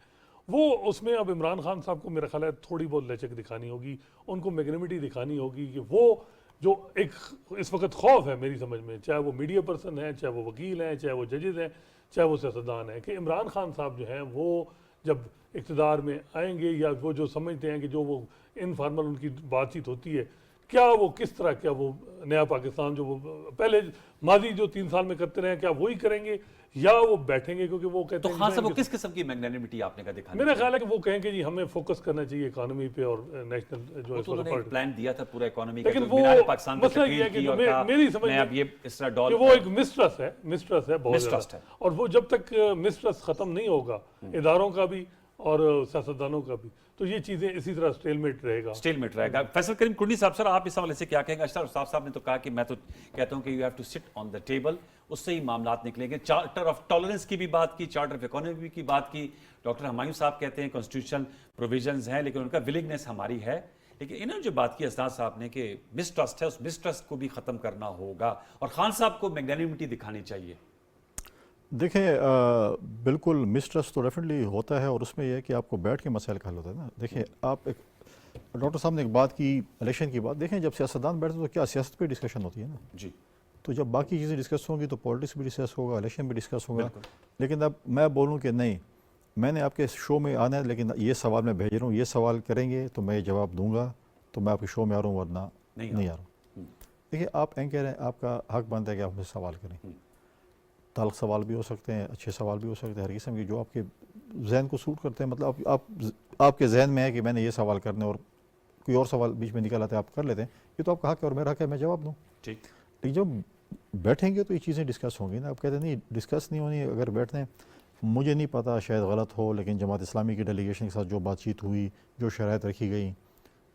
وہ اس میں اب عمران خان صاحب کو میرا خیال ہے تھوڑی بہت لچک دکھانی ہوگی, ان کو میگنیمٹی دکھانی ہوگی کہ وہ جو ایک اس وقت خوف ہے میری سمجھ میں, چاہے وہ میڈیا پرسن ہیں, چاہے وہ وکیل ہیں, چاہے وہ ججز ہیں, چاہے وہ سیاستدان ہیں, کہ عمران خان صاحب جو ہیں وہ جب اقتدار میں آئیں گے یا وہ جو سمجھتے ہیں کہ جو وہ انفارمل ان کی بات چیت ہوتی ہے, کیا وہ کس طرح کیا وہ نیا پاکستان جو وہ پہلے ماضی جو 3 سال میں کرتے رہے کیا وہی کریں گے یا وہ بیٹھیں گے, کیونکہ وہ کہتے تو ہیں خان صاحب وہ کس قسم کی میگنینمٹی آپ نے کا دکھانا؟ میرا خیال ہے کہ وہ کہیں کہ جی ہمیں فوکس کرنا چاہیے اکانومی پہ اور نیشنل جو تو انہوں نے پلان دیا تھا پورا اکانومی کا, لیکن جو وہ مینار پاکستان مسئلہ یہ ہے کہ جو میری سمجھ میں اب یہ اس طرح ڈال, کہ وہ ایک مسٹرس ہے بہت Mistrust زیادہ, ہے. اور وہ جب تک مسٹرس ختم نہیں ہوگا اداروں کا بھی اور سیاستدانوں کا بھی, تو یہ چیزیں اسی طرح سٹیل میٹ رہے گا. اسٹیل میٹ رہے گا. فیصل کریم کنڈی صاحب, سر آپ اس حوالے سے کیا کہیں گے؟ اشرف صاحب صاحب نے تو کہا کہ میں تو کہتا ہوں کہ you have to sit on the table, اس سے ہی معاملات نکلیں گے. چارٹر آف ٹالرنس کی بھی بات کی, چارٹر آف اکانومی کی بات کی. ڈاکٹر ہمایوں صاحب کہتے ہیں کانسٹیٹیوشن پروویژنز ہیں لیکن ان کا ولنگنیس ہماری ہے. لیکن انہوں نے جو بات کی اسداد صاحب نے کہ مسٹرسٹ ہے, اس مسٹرسٹ کو بھی ختم کرنا ہوگا اور خان صاحب کو میگنینمٹی دکھانی چاہیے. دیکھیں بالکل مسٹرسٹ تو ڈیفینیٹلی ہوتا ہے, اور اس میں یہ ہے کہ آپ کو بیٹھ کے مسائل کا حل ہوتا ہے نا. دیکھیں آپ ایک ڈاکٹر صاحب نے ایک بات کی الیکشن کی بات, دیکھیں جب سیاستدان بیٹھتے تو کیا سیاست پہ ڈسکشن ہوتی ہے نا جی. تو جب باقی چیزیں ڈسکس ہوں گی تو پالیٹکس بھی ڈسکس ہوگا, الیکشن بھی ڈسکس ہوگا. لیکن اب میں بولوں کہ نہیں میں نے آپ کے شو میں آنا ہے لیکن یہ سوال میں بھیج رہا ہوں, یہ سوال کریں گے تو میں جواب دوں گا, تو میں آپ کے شو میں آ رہا ہوں ورنہ نہیں آ رہا ہوں. دیکھیے آپ اینکر ہیں, آپ کا حق بنتا ہے کہ آپ مجھ سے سوال کریں. تعلق سوال بھی ہو سکتے ہیں, اچھے سوال بھی ہو سکتے ہیں, ہر قسم کی جو آپ کے ذہن کو سوٹ کرتے ہیں. مطلب آپ کے ذہن میں ہے کہ میں نے یہ سوال کرنے اور کوئی اور سوال بیچ میں نکل آتے ہیں آپ کر لیتے ہیں, یہ تو آپ کا حق ہے اور میرا حق ہے میں جواب دوں. ٹھیک. لیکن جب بیٹھیں گے تو یہ چیزیں ڈسکس ہوں گی نا. آپ کہتے ہیں نہیں ڈسکس نہیں ہونی, اگر بیٹھتے ہیں مجھے نہیں پتا شاید غلط ہو, لیکن جماعت اسلامی کی ڈیلیگیشن کے ساتھ جو بات چیت ہوئی, جو شرائط رکھی گئی,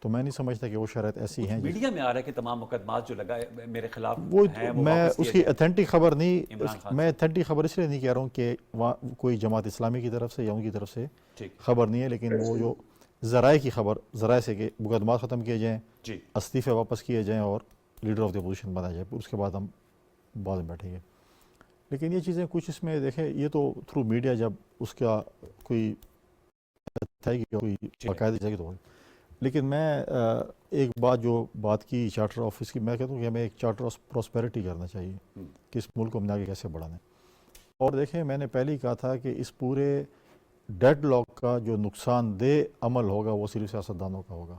تو میں نہیں سمجھتا کہ وہ شرائط ایسی ہیں. میڈیا میں آ رہا ہے کہ تمام مقدمات جو لگا میرے خلاف وہ ہیں میں اس کی اتھینٹک خبر نہیں, عمران خان میں اتھینٹک خبر اس لیے نہیں کہہ رہا ہوں کہ وہاں کوئی جماعت اسلامی کی طرف سے یا ان کی طرف سے خبر نہیں ہے, لیکن وہ جو ذرائع کی خبر, ذرائع سے کہ مقدمات ختم کیے جائیں, استعفے واپس کیے جائیں اور لیڈر آف دی اپوزیشن بنا جائے, اس کے بعد ہم بعد میں بیٹھیں گے. لیکن یہ چیزیں کچھ اس میں دیکھیں, یہ تو تھرو میڈیا جب اس کا کوئی کوئی باقاعدہ جائے گی تو. لیکن میں ایک بات کی چارٹر آف اس کی, میں کہتا ہوں کہ ہمیں ایک چارٹر آف پراسپیرٹی کرنا چاہیے کہ اس ملک کو ہم نے آگے کیسے بڑھانا ہے. اور دیکھیں میں نے پہلے ہی کہا تھا کہ اس پورے ڈیڈ لاک کا جو نقصان دہ عمل ہوگا وہ صرف سیاستدانوں کا ہوگا.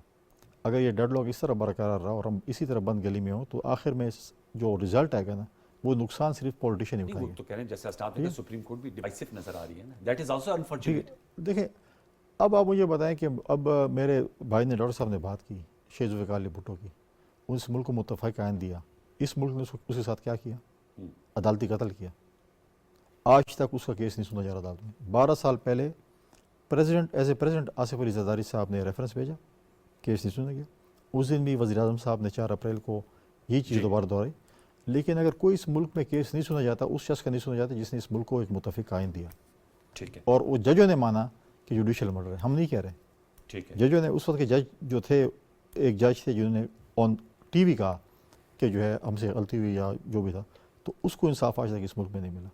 اگر یہ ڈیڈ لاک اس طرح برقرار رہا اور ہم اسی طرح بند گلی میں ہوں تو آخر میں جو رزلٹ آئے گا نا وہ نقصان صرف پولیٹیشین ہی اٹھائیں گے. تو کہہ رہے ہیں جیسے اسٹاف نے سپریم کورٹ بھی ڈیوائسو نظر آ رہی ہے نا, دیٹ از آلسو انفارچونیٹ. دیکھیں اب آپ مجھے بتائیں کہ اب میرے بھائی نے ڈاکٹر صاحب نے بات کی شیخ ذوالفقار علی بھٹو کی, اس ملک کو متفق آئین دیا، اس ملک نے اس کے ساتھ کیا کیا؟ عدالتی قتل کیا. آج تک اس کا کیس نہیں سنا جا رہا عدالت میں. 12 سال پہلے as a president Asif Ali Zardari صاحب نے ریفرنس بھیجا، کیس نہیں سنا گیا. اس دن بھی وزیر اعظم صاحب نے 4 اپریل کو یہی چیز دوبارہ دہرائی. لیکن اگر کوئی اس ملک میں کیس نہیں سنا جاتا، اس شخص کا نہیں سنا جاتا جس نے اس ملک کو ایک متفق آئین دیا. ٹھیک ہے، اور وہ ججوں نے مانا کہ جوڈیشل مرڈر ہے. ہم نہیں کہہ رہے. ٹھیک ہے. ججوں نے اس وقت کے جج جو تھے، ایک جج تھے جنہوں نے آن ٹی وی کہا کہ جو ہے ہم سے غلطی ہوئی یا جو بھی تھا، تو اس کو انصاف آج تک اس ملک میں نہیں ملا.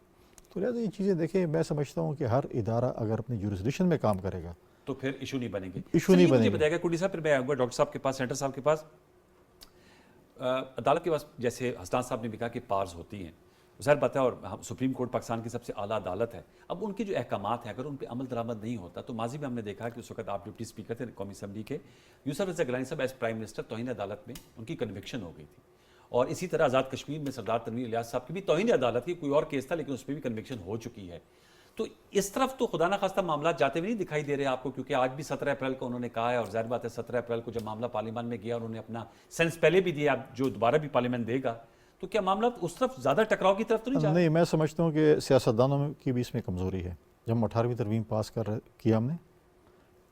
تو لہٰذا یہ چیزیں دیکھیں، میں سمجھتا ہوں کہ ہر ادارہ اگر اپنی جورسڈکشن میں کام کرے گا تو پھر ایشو نہیں بنے گی. ایشو نہیں بنے گی. بتائے گا کوڈی صاحب، پھر میں آؤں گا ڈاکٹر صاحب کے پاس، سینٹر صاحب کے پاس. عدالت کے پاس جیسے حسنان صاحب نے بھی کہا کہ پارز ہوتی ہیں، ظاہر بات ہے، اور سپریم کورٹ پاکستان کی سب سے اعلیٰ عدالت ہے. اب ان کے جو احکامات ہیں اگر ان پہ عمل درآمد نہیں ہوتا، تو ماضی میں ہم نے دیکھا کہ اس وقت آپ ڈپٹی اسپیکر تھے قومی اسمبلی کے، یوسف رضا گیلانی صاحب ایز پرائم منسٹر توہین عدالت میں ان کی کنوکشن ہو گئی تھی. اور اسی طرح آزاد کشمیر میں سردار تنویر الیاس صاحب کی بھی توہین عدالت کی کوئی اور کیس تھا، لیکن اس پہ بھی کنوکشن ہو چکی ہے. تو اس طرف تو خدا نخواستہ معاملات جاتے ہوئے نہیں دکھائی دے رہے آپ کو، کیونکہ آج بھی 17 اپریل کو انہوں نے کہا ہے، اور ظاہر بات ہے 17 اپریل کو جب معاملہ پارلیمان میں گیا انہوں نے اپنا سینس پہلے بھی دیا، جو دوبارہ بھی پارلیمان دے گا. تو کیا معاملات اس طرف زیادہ ٹکراؤ کی طرف تو نہیں جا رہے؟ نہیں، میں سمجھتا ہوں کہ سیاستدانوں کی بھی اس میں کمزوری ہے. جب ہم 18ویں ترمیم پاس کیا ہم نے،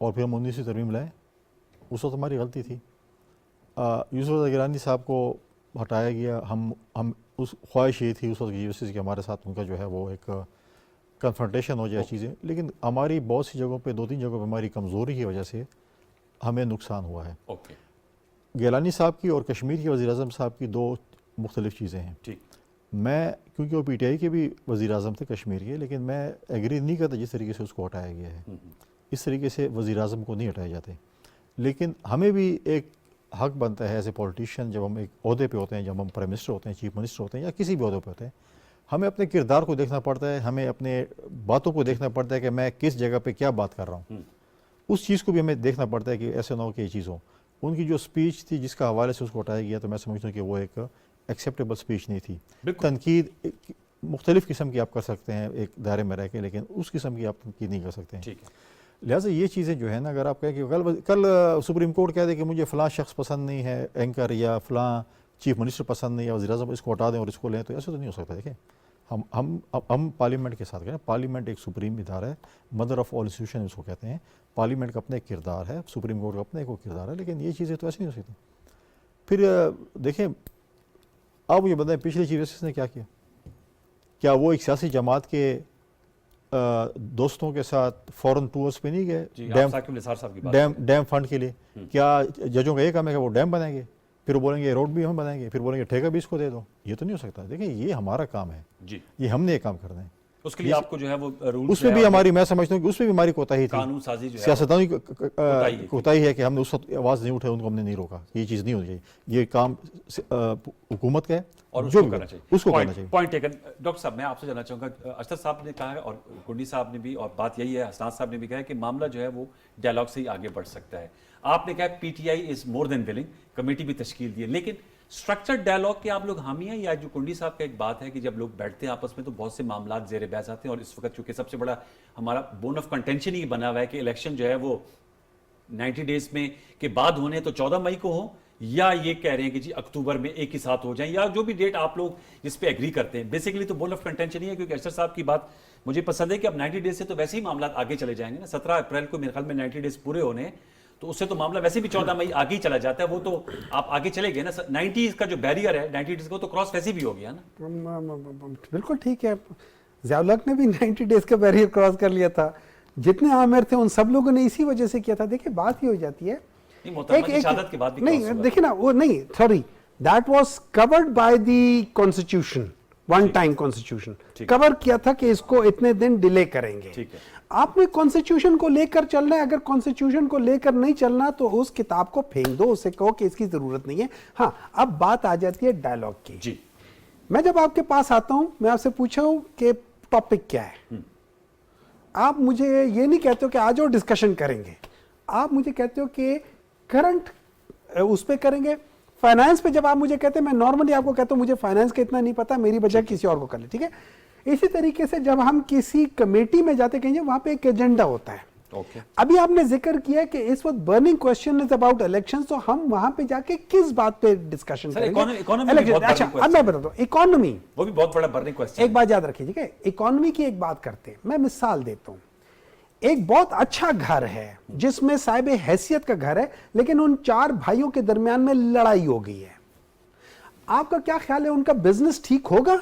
اور پھر ہم 19ویں ترمیم لائے، اس وقت ہماری غلطی تھی. یوسف رضا گیلانی صاحب کو ہٹایا گیا. ہم اس خواہش یہ تھی اس وقت کی یونیورسٹی کہ ہمارے ساتھ ان کا جو ہے وہ ایک کنفرنٹیشن ہو جائے چیزیں، لیکن ہماری بہت سی جگہوں پہ 2-3 جگہوں پہ ہماری کمزوری کی وجہ سے ہمیں نقصان ہوا ہے. اوکے، گیلانی صاحب کی اور کشمیر کے وزیر اعظم صاحب کی 2 مختلف چیزیں ہیں. ٹھیک. میں کیونکہ وہ پی ٹی آئی کے بھی وزیر اعظم تھے کشمیر کے، لیکن میں ایگری نہیں کرتا جس طریقے سے اس کو ہٹایا گیا ہے. اس طریقے سے وزیر اعظم کو نہیں ہٹائے جاتے. لیکن ہمیں بھی ایک حق بنتا ہے ایز اے پولیٹیشین، جب ہم ایک عہدے پہ ہوتے ہیں، جب ہم پرائم منسٹر ہوتے ہیں، چیف منسٹر ہوتے ہیں، یا کسی بھی عہدے پہ ہوتے ہیں، ہمیں اپنے کردار کو دیکھنا پڑتا ہے، ہمیں اپنے باتوں کو دیکھنا پڑتا ہے کہ میں کس جگہ پہ کیا بات کر رہا ہوں. اس چیز کو بھی ہمیں دیکھنا پڑتا ہے کہ ایسے نہ ہو کہ یہ چیز ہو. ان کی جو اسپیچ تھی جس کا حوالے سے اس کو ہٹایا گیا، تو میں سمجھتا ہوں کہ وہ ایک ایکسیپٹیبل اسپیچ نہیں تھی. تنقید مختلف قسم کی آپ کر سکتے ہیں ایک دائرے میں رہ کے، لیکن اس قسم کی آپ تنقید نہیں کر سکتے ہیں. لہٰذا یہ چیزیں جو ہے نا، اگر آپ کہیں کہ کل سپریم کورٹ کہہ دے کہ مجھے فلاں شخص پسند نہیں ہے، اینکر یا فلاں چیف منسٹر پسند نہیں ہے، وزیر اعظم اس کو ہٹا دیں اور اس کو لیں، تو ایسا تو نہیں ہو سکتا. دیکھیں، ہم پارلیمنٹ کے ساتھ کہیں، پارلیمنٹ ایک سپریم ادارہ ہے، مدر آف آل انسٹیٹیوشن اس کو کہتے ہیں. پارلیمنٹ کا اپنا ایک کردار ہے، سپریم کورٹ کا اپنا ایک کردار ہے، لیکن یہ چیزیں تو ایسی نہیں ہو سکتی. پھر دیکھیں، آپ یہ بتائیں پچھلی چیف جسٹس نے کیا کیا؟ کیا وہ ایک سیاسی جماعت کے دوستوں کے ساتھ فورن ٹورز پہ نہیں گئے ڈیم فنڈ کے لیے؟ کیا ججوں کا یہ کام ہے کہ وہ ڈیم بنائیں گے، پھر وہ بولیں گے روڈ بھی ہم بنائیں گے، پھر بولیں گے ٹھیکہ بھی اس کو دے دو؟ یہ تو نہیں ہو سکتا. دیکھیں، یہ ہمارا کام ہے، یہ ہم نے یہ کام کرنا ہے. اس کے لیے آپ کو جو ہے وہ رولز، اس میں بھی ہماری، میں سمجھتا ہوں کہ اس میں بھی ہماری کوتاہی تھی، قانون سازی جو ہے سیاستدانوں کی کوتاہی ہے کہ ہم نے اس وقت آواز نہیں اٹھائی، ان کو ہم نے نہیں روکا. یہ چیز نہیں ہونی چاہیے. یہ کام حکومت کا ہے اور اس کو کرنا چاہیے. Point taken. ڈاکٹر صاحب، میں آپ سے جاننا چاہوں گا، اشرف صاحب نے کہا ہے اور کنڈی صاحب نے بھی، اور بات یہی ہے، حسنان صاحب نے بھی کہا ہے کہ معاملہ جو ہے وہ ڈائلاگ سے ہی آگے بڑھ سکتا ہے. آپ نے کہا P T I is more then ولنگ، committee بھی تشکیل دی ہے، لیکن اسٹرکچرڈ ڈائلاگ کے آپ لوگ حامی ہیں؟ یا جو کنڈی صاحب کا ایک بات ہے کہ جب لوگ بیٹھتے ہیں آپس میں تو بہت سے معاملات زیر بحث آتے ہیں، اور اس وقت چونکہ سب سے بڑا ہمارا بون آف کنٹینشن ہی بنا ہوا ہے کہ الیکشن جو ہے وہ 90 ڈیز میں کے بعد ہونے تو 14 مئی کو ہوں، یا یہ کہہ رہے ہیں کہ جی اکتوبر میں ایک ہی ساتھ ہو جائیں، یا جو بھی ڈیٹ آپ لوگ جس پہ ایگری کرتے ہیں. بیسیکلی تو بون آف کنٹینشن ہی ہے، کیونکہ اشرف صاحب کی بات مجھے پسند ہے کہ اب 90 ڈیز سے تو ویسے ہی معاملات آگے چلے جائیں گے نا. 17 اپریل کو میرے خیال میں 90 ڈیز پورے ہونے ہیں، تو اس سے تو معاملہ ویسے بھی 14 مئی آگے ہی چلا جاتا ہے. وہ تو آپ آگے چلے گئے نا. 90 کا جو بیریئر ہے 90 ڈیز کو تو کراس ویسے بھی ہو گیا نا. بالکل ٹھیک ہے. ضیاء الحق نے بھی 90 ڈیز کا بیریئر کراس کر لیا تھا. جتنے عامر تھے ان سب لوگوں نے اسی وجہ سے کیا تھا. دیکھیں، بات یہ ہو جاتی ہے، نہیں دیکھیں نا، وہ نہیں، sorry, that was covered by the constitution, one time constitution cover کیا تھا کہ اس کو اتنے دن ڈیلے کریں گے. آپ نے کانسٹیٹیوشن کو لے کر چلنا ہے. اگر کانسٹیٹیوشن کو لے کر نہیں چلنا تو اس کتاب کو پھینک دو، اسے کہو کہ اس کی ضرورت نہیں ہے. ہاں، اب بات آ جاتی ہے ڈائلاگ کی. میں جب آپ کے پاس آتا ہوں، میں آپ سے پوچھا ہوں کہ ٹاپک کیا ہے، آپ مجھے یہ نہیں کہتے ہو کہ آ جاؤ ڈسکشن کریں گے. آپ مجھے کہتے ہو کہ کرنٹ اس پہ کریں گے. فائنانس پہ جب آپ مجھے کہتے ہیں، میں نارملی آپ کو کہتا ہوں مجھے فائنانس کا اتنا نہیں پتا، میری بجائے کسی اور کو کر لیں. ٹھیک ہے. اسی طریقے سے جب ہم کسی کمیٹی میں جاتے کہیں وہاں پہ ایک ایجنڈا ہوتا ہے. अभी आपने जिक्र किया कि इस वक्त burning question is about elections, तो हम वहां पे जाके किस बात पे डिस्कशन करेंगे? अच्छा, अब मैं बताता हूँ इकोनॉमी, वो भी बहुत बड़ा बर्निंग क्वेश्चन। एक बात याद रखिए, ठीक है, इकोनॉमी की एक बात करते हैं, मैं मिसाल देता हूँ। एक बहुत अच्छा घर है जिसमें साहिब हैसियत का घर है, लेकिन उन 4 भाइयों के दरमियान में लड़ाई हो गई है। आपका क्या ख्याल है, उनका बिजनेस ठीक होगा?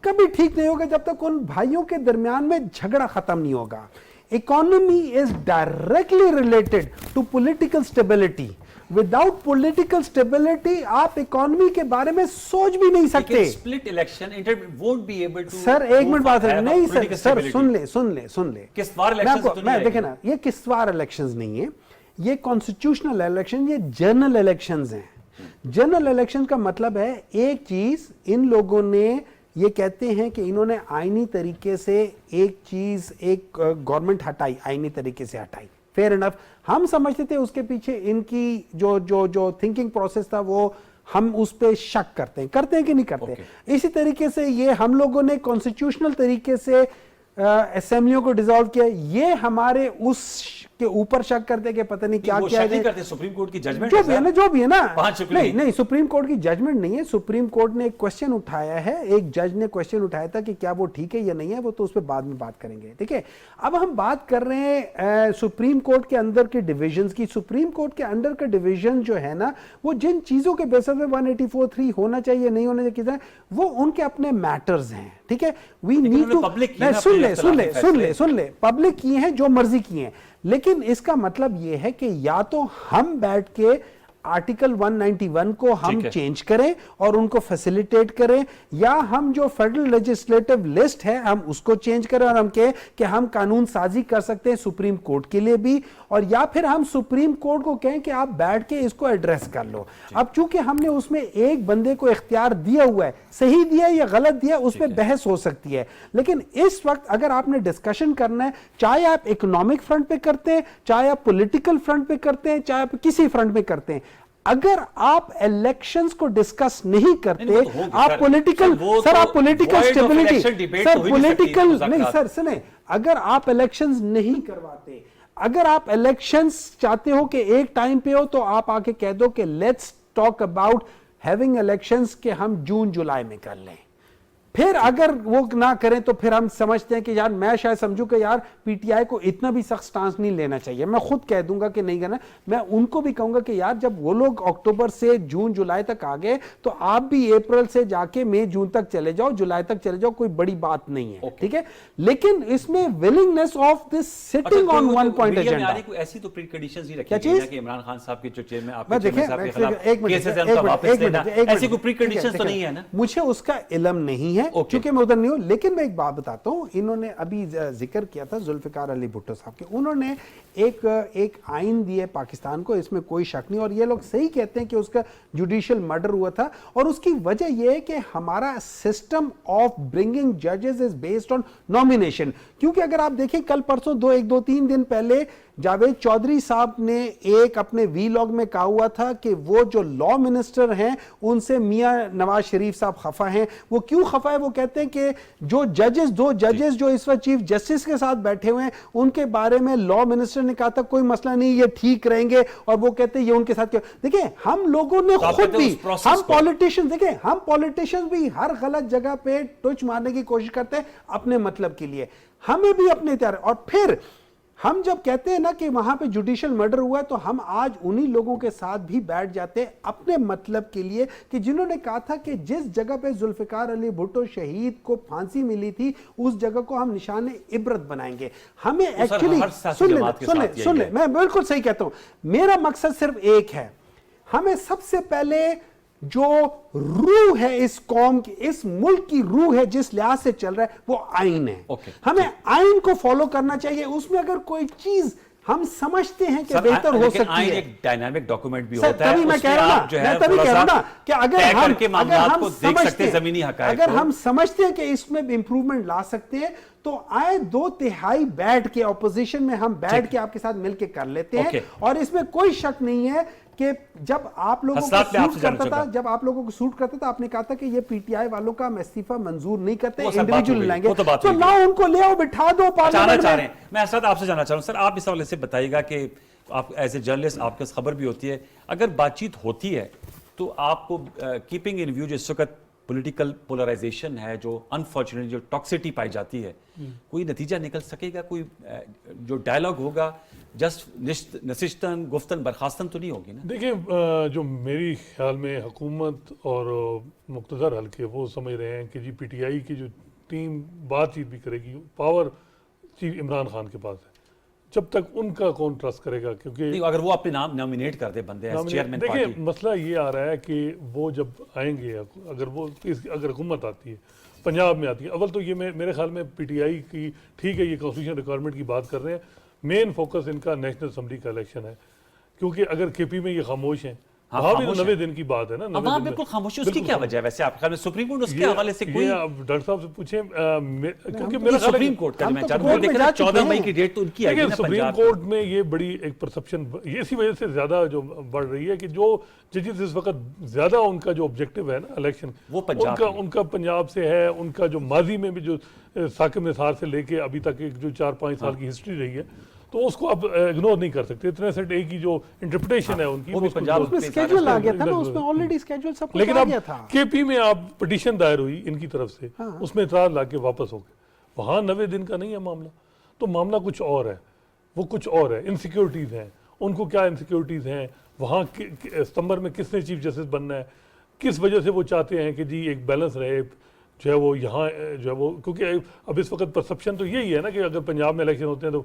कभी ठीक नहीं होगा जब तक उन भाइयों के दरमियान में झगड़ा खत्म नहीं होगा। Economy is directly related to political stability. Without political stability आप इकोनॉमी के बारे में सोच भी नहीं सकते। Split election won't be able to. Sir एक मिनट बात है, नहीं सर, सर सुन ले किसवार इलेक्शन मैं देखे ना, ये किसवार इलेक्शंस नहीं है, ये कॉन्स्टिट्यूशनल इलेक्शन, ये जनरल इलेक्शंस हैं। जनरल इलेक्शन का मतलब है एक चीज, इन लोगों ने ये कहते हैं कि इन्होंने आईनी तरीके से एक चीज, एक गवर्नमेंट हटाई, आईनी तरीके से हटाई, फेयर इनफ। हम समझते थे उसके पीछे इनकी जो थिंकिंग प्रोसेस था वो हम उस पे शक करते हैं कि नहीं करते। इसी तरीके से ये हम लोगों ने कॉन्स्टिट्यूशनल तरीके से असेंबलियों को डिसॉल्व किया, ये हमारे उस के ऊपर शक करते हैं कि पता नहीं क्या किया है। सुप्रीम कोर्ट की जजमेंट जो भी है ना, नहीं सुप्रीम कोर्ट की जजमेंट नहीं है। सुप्रीम कोर्ट ने एक क्वेश्चन उठाया है, एक जज ने क्वेश्चन उठाया था कि क्या वो ठीक है या नहीं है, वो तो उस पर बाद में बात करेंगे, ठीक है। अब हम बात कर रहे हैं सुप्रीम कोर्ट के अंदर के डिविजन्स की। सुप्रीम कोर्ट के अंदर का डिवीजन जो है ना, वो जिन चीजों के बेसिस पे 184(3) होना चाहिए नहीं होना चाहिए, वो उनके अपने मैटर्स हैं, ठीक है। वी नीड टू सुन ले पब्लिक किए हैं, जो मर्जी किए हैं, लेकिन इसका मतलब यह है कि या तो हम बैठ के आर्टिकल 191 को हम चेंज करें और उनको फैसिलिटेट करें, या हम जो फेडरल लेजिस्लेटिव लिस्ट है हम उसको चेंज करें और हम कहें कि हम कानून साजी कर सकते हैं सुप्रीम कोर्ट के लिए भी, और या फिर हम सुप्रीम कोर्ट को कहें कि आप बैठ के इसको एड्रेस कर लो। अब चूंकि हमने उसमें एक बंदे को इख्तियार दिया हुआ है, सही दिया या गलत दिया उस पर बहस हो सकती है, लेकिन इस वक्त अगर आपने डिस्कशन करना है, चाहे आप इकोनॉमिक फ्रंट पे करते हैं, चाहे आप पॉलिटिकल फ्रंट पे करते हैं, चाहे आप किसी फ्रंट पे करते हैं, अगर आप इलेक्शंस को डिस्कस नहीं करते, आप पॉलिटिकल आप पॉलिटिकल स्टेबिलिटी, सर पॉलिटिकल नहीं सर सुने, अगर आप इलेक्शंस नहीं करवाते, अगर आप इलेक्शंस चाहते हो कि एक टाइम पे हो, तो आप आके कह दो कि let's talk about having elections के हम जून जुलाई में कर लें। फिर अगर वो ना करें तो फिर हम समझते हैं कि यार, मैं शायद समझूं कि यार पीटीआई को इतना भी सख्त स्टांस नहीं लेना चाहिए। मैं खुद कह दूंगा कि नहीं करना, मैं उनको भी कहूंगा कि यार जब वो लोग अक्टूबर से जून जुलाई तक आ गए, तो आप भी अप्रैल से जाके मई जून तक चले जाओ, जुलाई तक चले जाओ, कोई बड़ी बात नहीं है, ठीक है। लेकिन इसमें willingness of this sitting on one point agenda, ऐसी तो प्री कंडीशंस ही रखी गई है कि इमरान खान साहब के जो चेयरमैन आपके चेयरमैन साहब के खिलाफ ऐसी कोई प्री कंडीशंस तो नहीं है ना? मुझे उसका इल्म नहीं है क्योंकि मैं उधर नहीं हूं, लेकिन मैं एक बात बताता हूं। इन्होंने अभी जिक्र किया था जुल्फिकार अली भुट्टो साहब के, उन्होंने एक आइन दिए पाकिस्तान को, इसमें कोई शक नहीं, और ये लोग सही कहते हैं कि उसका जुडिशियल मर्डर हुआ था, और उसकी वजह यह है कि हमारा सिस्टम ऑफ ब्रिंगिंग जजेस इज बेस्ड ऑन नॉमिनेशन। क्योंकि अगर आप देखें, कल परसों 2-3 दिन पहले जावेद चौधरी साहब ने एक अपने वीलॉग में कहा हुआ था कि वो जो लॉ मिनिस्टर हैं उनसे मियां नवाज शरीफ साहब खफा हैं। वो क्यों खफा है? वो कहते हैं कि जो जजेस, 2 जजेस जो इस वक्त चीफ जस्टिस के साथ बैठे हुए हैं, उनके बारे में लॉ मिनिस्टर ने कहा था कोई मसला नहीं, ये ठीक रहेंगे, और वो कहते हैं ये उनके साथ क्यों? देखिए, हम लोगों ने खुद भी, हम पॉलिटिशियंस, देखिए हम पॉलिटिशियंस भी हर गलत जगह पे टुच मारने की कोशिश करते हैं अपने मतलब के लिए, हमें भी अपने तैयार। और फिर हम जब कहते हैं ना कि वहां पे जुडिशियल मर्डर हुआ है, तो हम आज उन्हीं लोगों के साथ भी बैठ जाते हैं अपने मतलब के लिए, कि जिन्होंने कहा था कि जिस जगह पे जुल्फिकार अली भुट्टो शहीद को फांसी मिली थी, उस जगह को हम निशाने इबरत बनाएंगे। हमें एक्चुअली सुन ले, मैं बिल्कुल सही कहता हूं, मेरा मकसद सिर्फ एक है, हमें सबसे पहले जो रूह है इस कौम की, इस मुल्क की रूह है, जिस लिहाज से चल रहा है, वो आइन है। हमें आइन को फॉलो करना चाहिए। उसमें अगर कोई चीज हम समझते हैं कि बेहतर हो सकती है, एक डायनामिक डॉक्यूमेंट भी होता है, तभी मैं कह रहा हूं कि अगर हम समझते हैं कि इसमें इंप्रूवमेंट ला सकते हैं, तो आए 2/3 बैठ के, ऑपोजिशन में हम बैठ के आपके साथ मिलकर कर लेते हैं। और इसमें कोई शक नहीं है کہ جب آپ لوگوں کو حسرات میں آپ سے سوٹ جاننا کرتا تھا چاہوں گا۔ جب آپ لوگوں کو سوٹ کرتا تھا آپ نے کہا تھا کہ یہ پی ٹی آئی والوں کا ہم استعفیٰ منظور نہیں کرتے, وہ سب بات ہو انڈیویجول گئی، لائیں گے, وہ تو بات تو ہوئی لاؤ ان کو لے آؤ بٹھا دو چاہنا پارلیمنٹ چاہ میں. رہے ہیں. میں اسد آپ سے جاننا چاہ رہا ہوں سر, آپ اس حوالے سے بتائیے گا کہ آپ ایز اے جرنلسٹ آپ کے خبر بھی ہوتی ہے, اگر بات چیت ہوتی ہے تو آپ کو کیپنگ ان ویو جو اس وقت پولیٹیکل پولرائزیشن ہے, جو انفارچونیٹلی جو ٹاکسٹی پائی جاتی ہے, کوئی نتیجہ نکل سکے گا, کوئی جو ڈائلاگ ہوگا جسٹ نشستن گفتن برخاستن تو نہیں ہوگی نا؟ دیکھیں جو میری خیال میں حکومت اور مقتدر حلقے وہ سمجھ رہے ہیں کہ جی پی ٹی آئی کی جو ٹیم بات چیت بھی کرے گی, پاور چیف عمران خان کے پاس ہے, جب تک ان کا کون ٹرسٹ کرے گا, کیونکہ نہیں, اگر وہ اپنے نام نامینیٹ کر دے بندے ایز چیئرمین دیکھیں پارٹی. مسئلہ یہ آ رہا ہے کہ وہ جب آئیں گے, اگر حکومت آتی ہے پنجاب میں آتی ہے, اول تو یہ میرے خیال میں پی ٹی آئی کی ٹھیک ہے یہ کانسٹیٹیوشن ریکوائرمنٹ کی بات کر رہے ہیں, مین فوکس ان کا نیشنل اسمبلی کا الیکشن ہے, کیونکہ اگر کے پی میں یہ خاموش ہیں, وہاں بھی تو 90 دن کی بات ہے نا. وہاں بالکل خاموشی, اس کی کیا وجہ ہے ویسے آپ خیال میں؟ سپریم کورٹ اس کے حوالے سے کوئی, یہ آپ ڈاکٹر صاحب سے پوچھیں, کیونکہ یہ میرا خیال ہے سپریم کہ کورٹ کا میں ہم تو چاہتا ہوں کورٹ میں دیکھیں جا چکے 14 مئی ہیں. کی ڈیٹ تو ان کی آئی دیکھیں نا سپریم پنجاب کورٹ میں یہ بڑی ایک پرسپشن اسی وجہ سے زیادہ جو بڑھ رہی ہے کہ جو ججز اس وقت زیادہ ان کا جو آبجیکٹو ہے نا الیکشن, وہ پنجاب ان کا پنجاب سے ہے, ان کا جو ماضی میں بھی جو ثاقب نثار سے لے کے ابھی تک ایک جو 4-5 سال کی ہسٹری رہی ہے, تو اس کو اب اگنور نہیں کر سکتے. اتنے سیٹ اے کی جو انٹرپریٹیشن ہے ان کی, وہ بھی اس کو پنجاب اس میں اسکیجول آ گیا تھا نا, اس میں آلریڈی اسکیجول سب کچھ لیکن آ اب گیا تھا. کے پی میں آپ پٹیشن دائر ہوئی ان کی طرف سے, اس میں اعتراض لا کے واپس ہو گئے. وہاں 90 دن کا نہیں ہے معاملہ, تو معاملہ کچھ اور ہے, وہ کچھ اور ہے. انسیکیورٹیز ہیں, ان کو کیا انسیکیورٹیز ہیں وہاں, ستمبر میں کس نے چیف جسٹس بننا ہے, کس وجہ سے وہ چاہتے ہیں کہ جی ایک بیلنس رہے جو ہے وہ یہاں جو ہے وہ, کیونکہ اب اس وقت پرسپشن تو یہی ہے نا کہ اگر پنجاب میں الیکشن ہوتے ہیں تو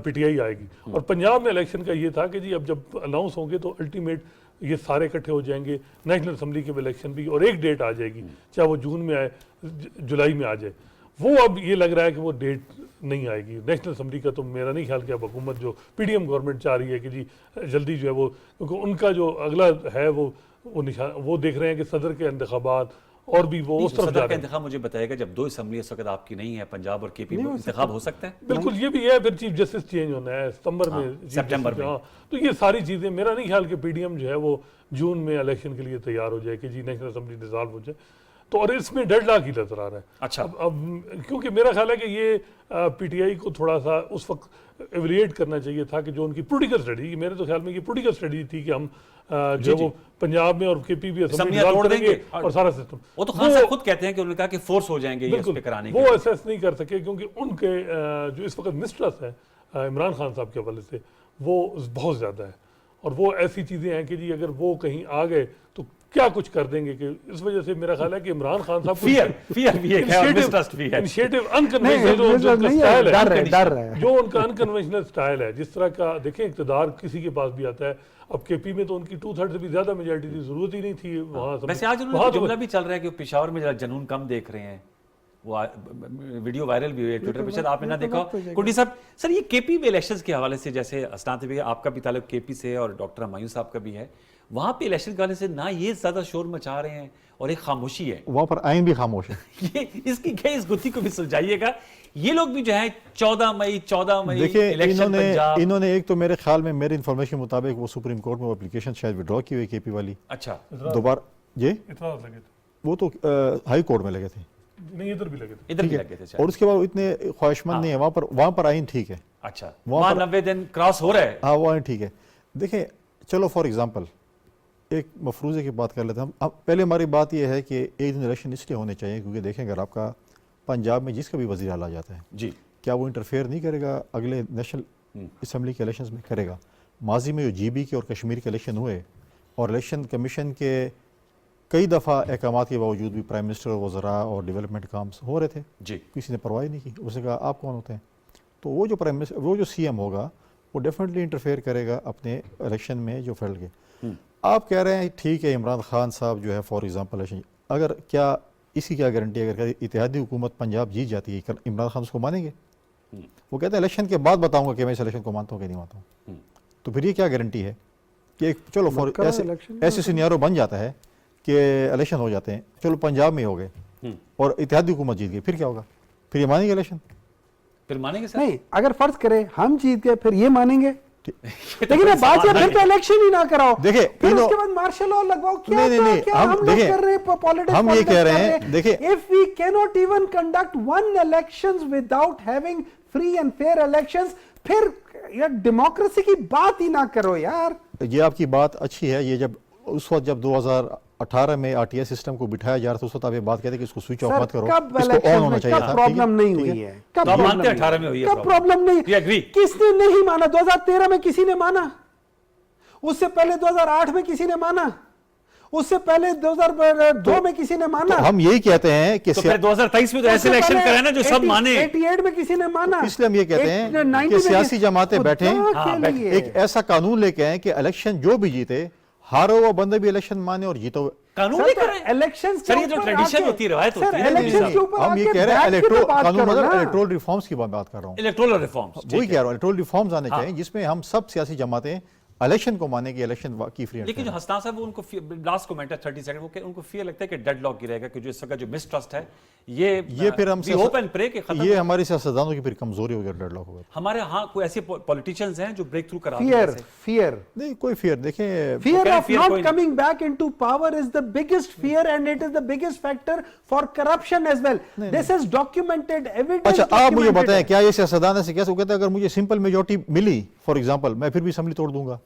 پی ٹی آئی آئے گی, اور پنجاب میں الیکشن کا یہ تھا کہ جی اب جب اناؤنس ہوں گے تو الٹیمیٹ یہ سارے اکٹھے ہو جائیں گے, نیشنل اسمبلی کے الیکشن بھی, اور ایک ڈیٹ آ جائے گی, چاہے وہ جون میں آئے جولائی میں آ جائے. وہ اب یہ لگ رہا ہے کہ وہ ڈیٹ نہیں آئے گی نیشنل اسمبلی کا. تو میرا نہیں خیال کہ اب حکومت جو پی ڈی ایم گورنمنٹ چاہ رہی ہے کہ جی جلدی جو ہے وہ, کیونکہ ان کا جو اگلا ہے وہ دیکھ رہے ہیں کہ صدر کے انتخابات اور بھی وہ اس طرف صدر جا کا رہے ہیں. انتخاب مجھے بتائے گا, جب 2 اسمبلی اس وقت آپ کی نہیں ہے پنجاب اور کے پی میں, انتخاب ہو سکتا ہے بالکل یہ بھی ہے, پھر چیف جسٹس چینج ہونا ہے ستمبر میں, سپٹمبر میں. تو یہ ساری چیزیں میرا نہیں خیال کہ پی ڈی ایم جو ہے وہ جون میں الیکشن کے لیے تیار ہو جائے کہ جی نیشنل اسمبلی ڈیزالو ہو جائے. تو اور اس میں ڈیڈ لاک ہی نظر آ رہا ہے. اچھا, اب کیونکہ میرا خیال ہے کہ یہ پی ٹی آئی کو تھوڑا سا اس وقت ایویلیٹ کرنا چاہیے تھا کہ جو ان کی پولیٹیکل اسٹریٹجی, میرے تو خیال میں یہ پولیٹیکل اسٹریٹجی تھی کہ ہم جو وہ پنجاب میں اور کے پی بھی اسمبلی توڑ دیں گے اور سارا سسٹم. وہ تو خان صاحب خود کہتے ہیں کہ انہوں نے کہا کہ فورس ہو جائیں گے یہ اس پہ کرانے کے. وہ ایسیس نہیں کر سکے کیونکہ ان کے جو اس وقت مسٹرس ہے عمران خان صاحب کے حوالے سے وہ بہت زیادہ ہے, اور وہ ایسی چیزیں ہیں کہ جی اگر وہ کہیں آ گئے تو کیا کچھ کر دیں گے, کہ اس وجہ سے میرا خیال ہے کہ عمران خان صاحب فیئر بھی ہے اور مسٹرسٹ بھی ہے. انیشیٹو انکنونشنل ڈر ہے جو ان کا انکنونشنل سٹائل ہے, جس طرح کا دیکھیں اقتدار کسی کے پاس بھی آتا ہے. اب کے پی میں تو ان کی 2/3 سے بھی زیادہ میجورٹی تھی, ضرورت ہی نہیں تھی وہاں. ویسے آج انہوں نے جملہ بھی چل رہا ہے کہ پشاور میں جنون کم دیکھ رہے ہیں, وہ ویڈیو وائرل بھی ہوئی ہے ٹویٹر پہ, شاید آپ نے نہ دیکھا. کنڈی صاحب سر یہ کے پی میں الیکشنز کے حوالے سے, جیسے اسناد بھی آپ کا بھی تعلق کے پی سے اور ڈاکٹر ہمایوں صاحب کا بھی ہے, وہاں پہ الیکشن کے حوالے سے نہ یہ زیادہ شور مچا رہے ہیں اور ایک خاموشی ہے, وہاں پر آئین بھی خاموش ہے. یہ اس کی اس گتھی کو بھی سلجھائیے گا. یہ لوگ بھی جو ہیں 14 مئی دیکھیں پنجاب, انہوں نے ایک تو میرے خیال میں میری انفارمیشن کے مطابق وہ سپریم کورٹ میں وہ اپلیکیشن شاید وڈرا کی ہوئی کے پی والی. اچھا, دوبارہ جی اعتراض لگے تھے, وہ تو ہائی کورٹ میں لگے تھے, نہیں ادھر بھی لگے تھے, ادھر بھی لگے تھے اور اس کے بعد اتنے خواہش مند نہیں ہے وہاں پر آئین ٹھیک ہے. اچھا, وہاں 90 دن کراس ہو رہا ہے. ہاں وہ آئین ٹھیک ہے. دیکھیں چلو فار ایگزامپل ایک مفروضے کی بات کر لیتے ہیں ہم. پہلے ہماری بات یہ ہے کہ ایک دن الیکشن اس لیے ہونے چاہیے کیونکہ دیکھیں اگر آپ کا پنجاب میں جس کا بھی وزیر اعلیٰ جاتا ہے جی, کیا وہ انٹرفیئر نہیں کرے گا اگلے نیشنل اسمبلی کے الیکشنز میں؟ کرے گا. ماضی میں جو جی بی کے اور کشمیر کے الیکشن ہوئے اور الیکشن کمیشن کے کئی دفعہ احکامات کے باوجود بھی پرائم منسٹر اور وزراء اور ڈیولپمنٹ کامز ہو رہے تھے, جی, کسی نے پرواہ نہیں کی. اس نے کہا آپ کون ہوتے ہیں؟ تو وہ جو پرائم منسٹر وہ جو سی ایم ہوگا وہ ڈیفینیٹلی انٹرفیئر کرے گا اپنے الیکشن میں جو فیلڈ کے. آپ کہہ رہے ہیں ٹھیک ہے عمران خان صاحب جو ہے فار ایگزامپل الیکشن, اگر کیا اس کی کیا گارنٹی ہے اگر اتحادی حکومت پنجاب جیت جاتی ہے عمران خان اس کو مانیں گے؟ وہ کہتے ہیں الیکشن کے بعد بتاؤں گا کہ میں اس الیکشن کو مانتا ہوں کہ نہیں مانتا ہوں. تو پھر یہ کیا گارنٹی ہے کہ ایک چلو ایسے سینیارو بن جاتا ہے کہ الیکشن ہو جاتے ہیں, چلو پنجاب میں ہو گئے اور اتحادی حکومت جیت گئی, پھر کیا ہوگا؟ پھر یہ مانیں گے الیکشن؟ پھر مانیں گے سر؟ نہیں, اگر فرض کریں ہم جیت گئے پھر یہ مانیں گے लेकिन ये बात है फिर तो इलेक्शन ही ना कराओ, देखिए, फिर उसके बाद मार्शल लॉ लगवाओ, क्या नहीं, क्या हम लोग देखिए, कर रहे हैं पॉलिटिक्स, हम ये कह रहे हैं, देखिए, if we can not even conduct one elections without having free and fair elections, फिर यार डेमोक्रेसी की बात ही ना करो यार। ये आपकी बात अच्छी है, ये जब उस वक्त जब 2018 में आरटीआई सिस्टम को बिठाया जा रहा था, उस वक्त आप ये बात कहते कि इसको स्विच ऑफ मत करो, कब इसको ऑन होना चाहिए था। प्रॉब्लम नहीं हुई है, तो आप मानते हैं 18 में हुई है कब प्रॉब्लम नहीं, You agree? किसने नहीं माना? 2013 में किसी ने माना? उससे पहले 2008 में किसी ने माना? उससे पहले 2002 में किसी ने माना? हम यही कहते हैं कि तो फिर 2023 में तो ऐसे इलेक्शन कराए ना जो सब माने। 88 में किसी ने माना? इसलिए हम ये कहते हैं 90 कि में सियासी जमातें खुदा बैठें, के लिए। एक ऐसा कानून लेके आए कि इलेक्शन जो भी जीते, हारो हुआ बंदे भी इलेक्शन माने और जीतो। कानून सर, लेकर आए। इलेक्शंस सर, ये जो ट्रेडिशन होती है, रवायत होती है, इलेक्शंस के ऊपर हम ये आके कह रहे हैं बैठ के तो बात कानून करो मतलब ना। इलेक्टोरल रिफॉर्म्स की बात कर रहा हूँ, इलेक्टोरल रिफॉर्म्स वही कह रहा हूँ, इलेक्टोरल रिफॉर्म्स आने चाहिए जिसमें हम सब सियासी जमातें इलेक्शन को माने कि इलेक्शन की फ्री एंड लेकिन जो फेयर। हसनान साहब, वो उनको लास्ट कमेंट है 30 सेकंड, वो उनको फियर लगता है कि डेडलॉक गिरेगा, कि जो इस वक्त जो मिसट्रस्ट है ये फिर हम होप एंड प्रे कि खत्म ये हो। हमारी सियासतदानों की फिर कमजोरी होगी, डेडलॉक होगा। हमारे यहाँ कोई ऐसे पॉलिटिशियंस हैं जो ब्रेक थ्रू करा फियर नहीं, कोई फियर देखें, Fear Okay, of fear not कोई नहीं। coming back into power is the biggest fear and it is the biggest factor for corruption as well. This is documented evidence. अच्छा आप मुझे documented बताएं, है। क्या ये सियासतदान ऐसे कैसे कहते हैं अगर मुझे सिंपल मेजॉरिटी मिली फॉर एग्जांपल, मैं फिर भी असेंबली तोड़ दूंगा?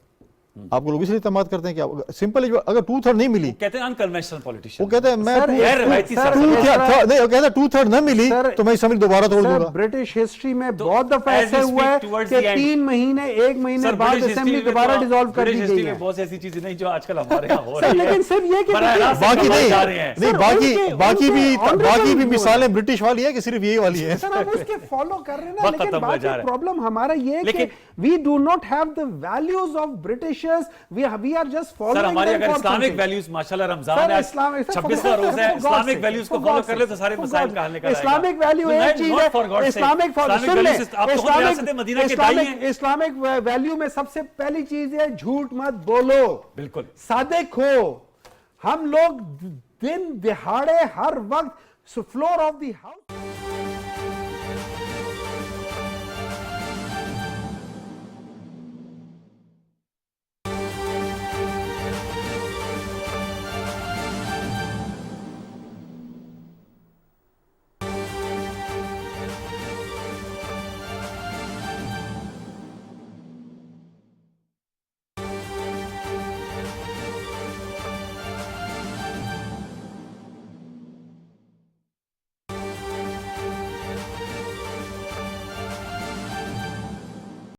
आपको लोग इसलिए इत्तेमाद करते हैं कि सिंपल अगर 2/3 नहीं मिली, कहते हैं अनकन्वेंशनल वो पॉलिटिशियन। कहते हैं मैं सर, गैर रवायती सर, सियासत। नहीं, वो कहते हैं 2/3 न मिली सर, तो मैं असेंबली दोबारा तोड़ सर, दूंगा। ब्रिटिश हिस्ट्री में तो बहुत दफा as ऐसे we हुआ है speak towards कि the end- 3 महीने 1 महीने सर, बाद ब्रिटिश असेंबली हिस्ट्री में दोबारा तो- डिसॉल्व कर दी ब्रिटिश गई हिस्ट्री में है। बहुत सी ऐसी चीजें नहीं जो आजकल हमारे यहाँ हो सर, रही है। लेकिन सिर्फ ये कि बराह देखिए, रास्त बाकी करवाए नहीं, जा रहे हैं। नहीं सर, बाकी उनके- बाकी भी उनके honorable बाकी भी वो है। मिसालें ब्रिटिश वाली है कि सिर्फ यही वाली है? सर हम उसके फॉलो कर रहे हैं ना, वक्त लेकिन खत्म हो बात जा रहा है। प्रॉब्लम हमारा ये है कि लेकिन- we do not have the values of Britishers, we are just sir, following हमारे देम अगर फॉर इस्लामिक समथिंग। वैल्यूज माशाल्लाह रमजान सर, है, इस्लामिक 26वां रोजा है, इस्लामिक वैल्यूज को फॉलो कर ले तो सारे मसाइल का हल निकल आएगा। इस्लामिक वैल्यू एक चीज है, इस्लामिक इस्लामिक वैल्यू में सबसे पहली चीज है झूठ मत बोलो, बिल्कुल। सादिक हो। हम लोग दिन दिहाड़े हर वक्त फ्लोर ऑफ द हाउस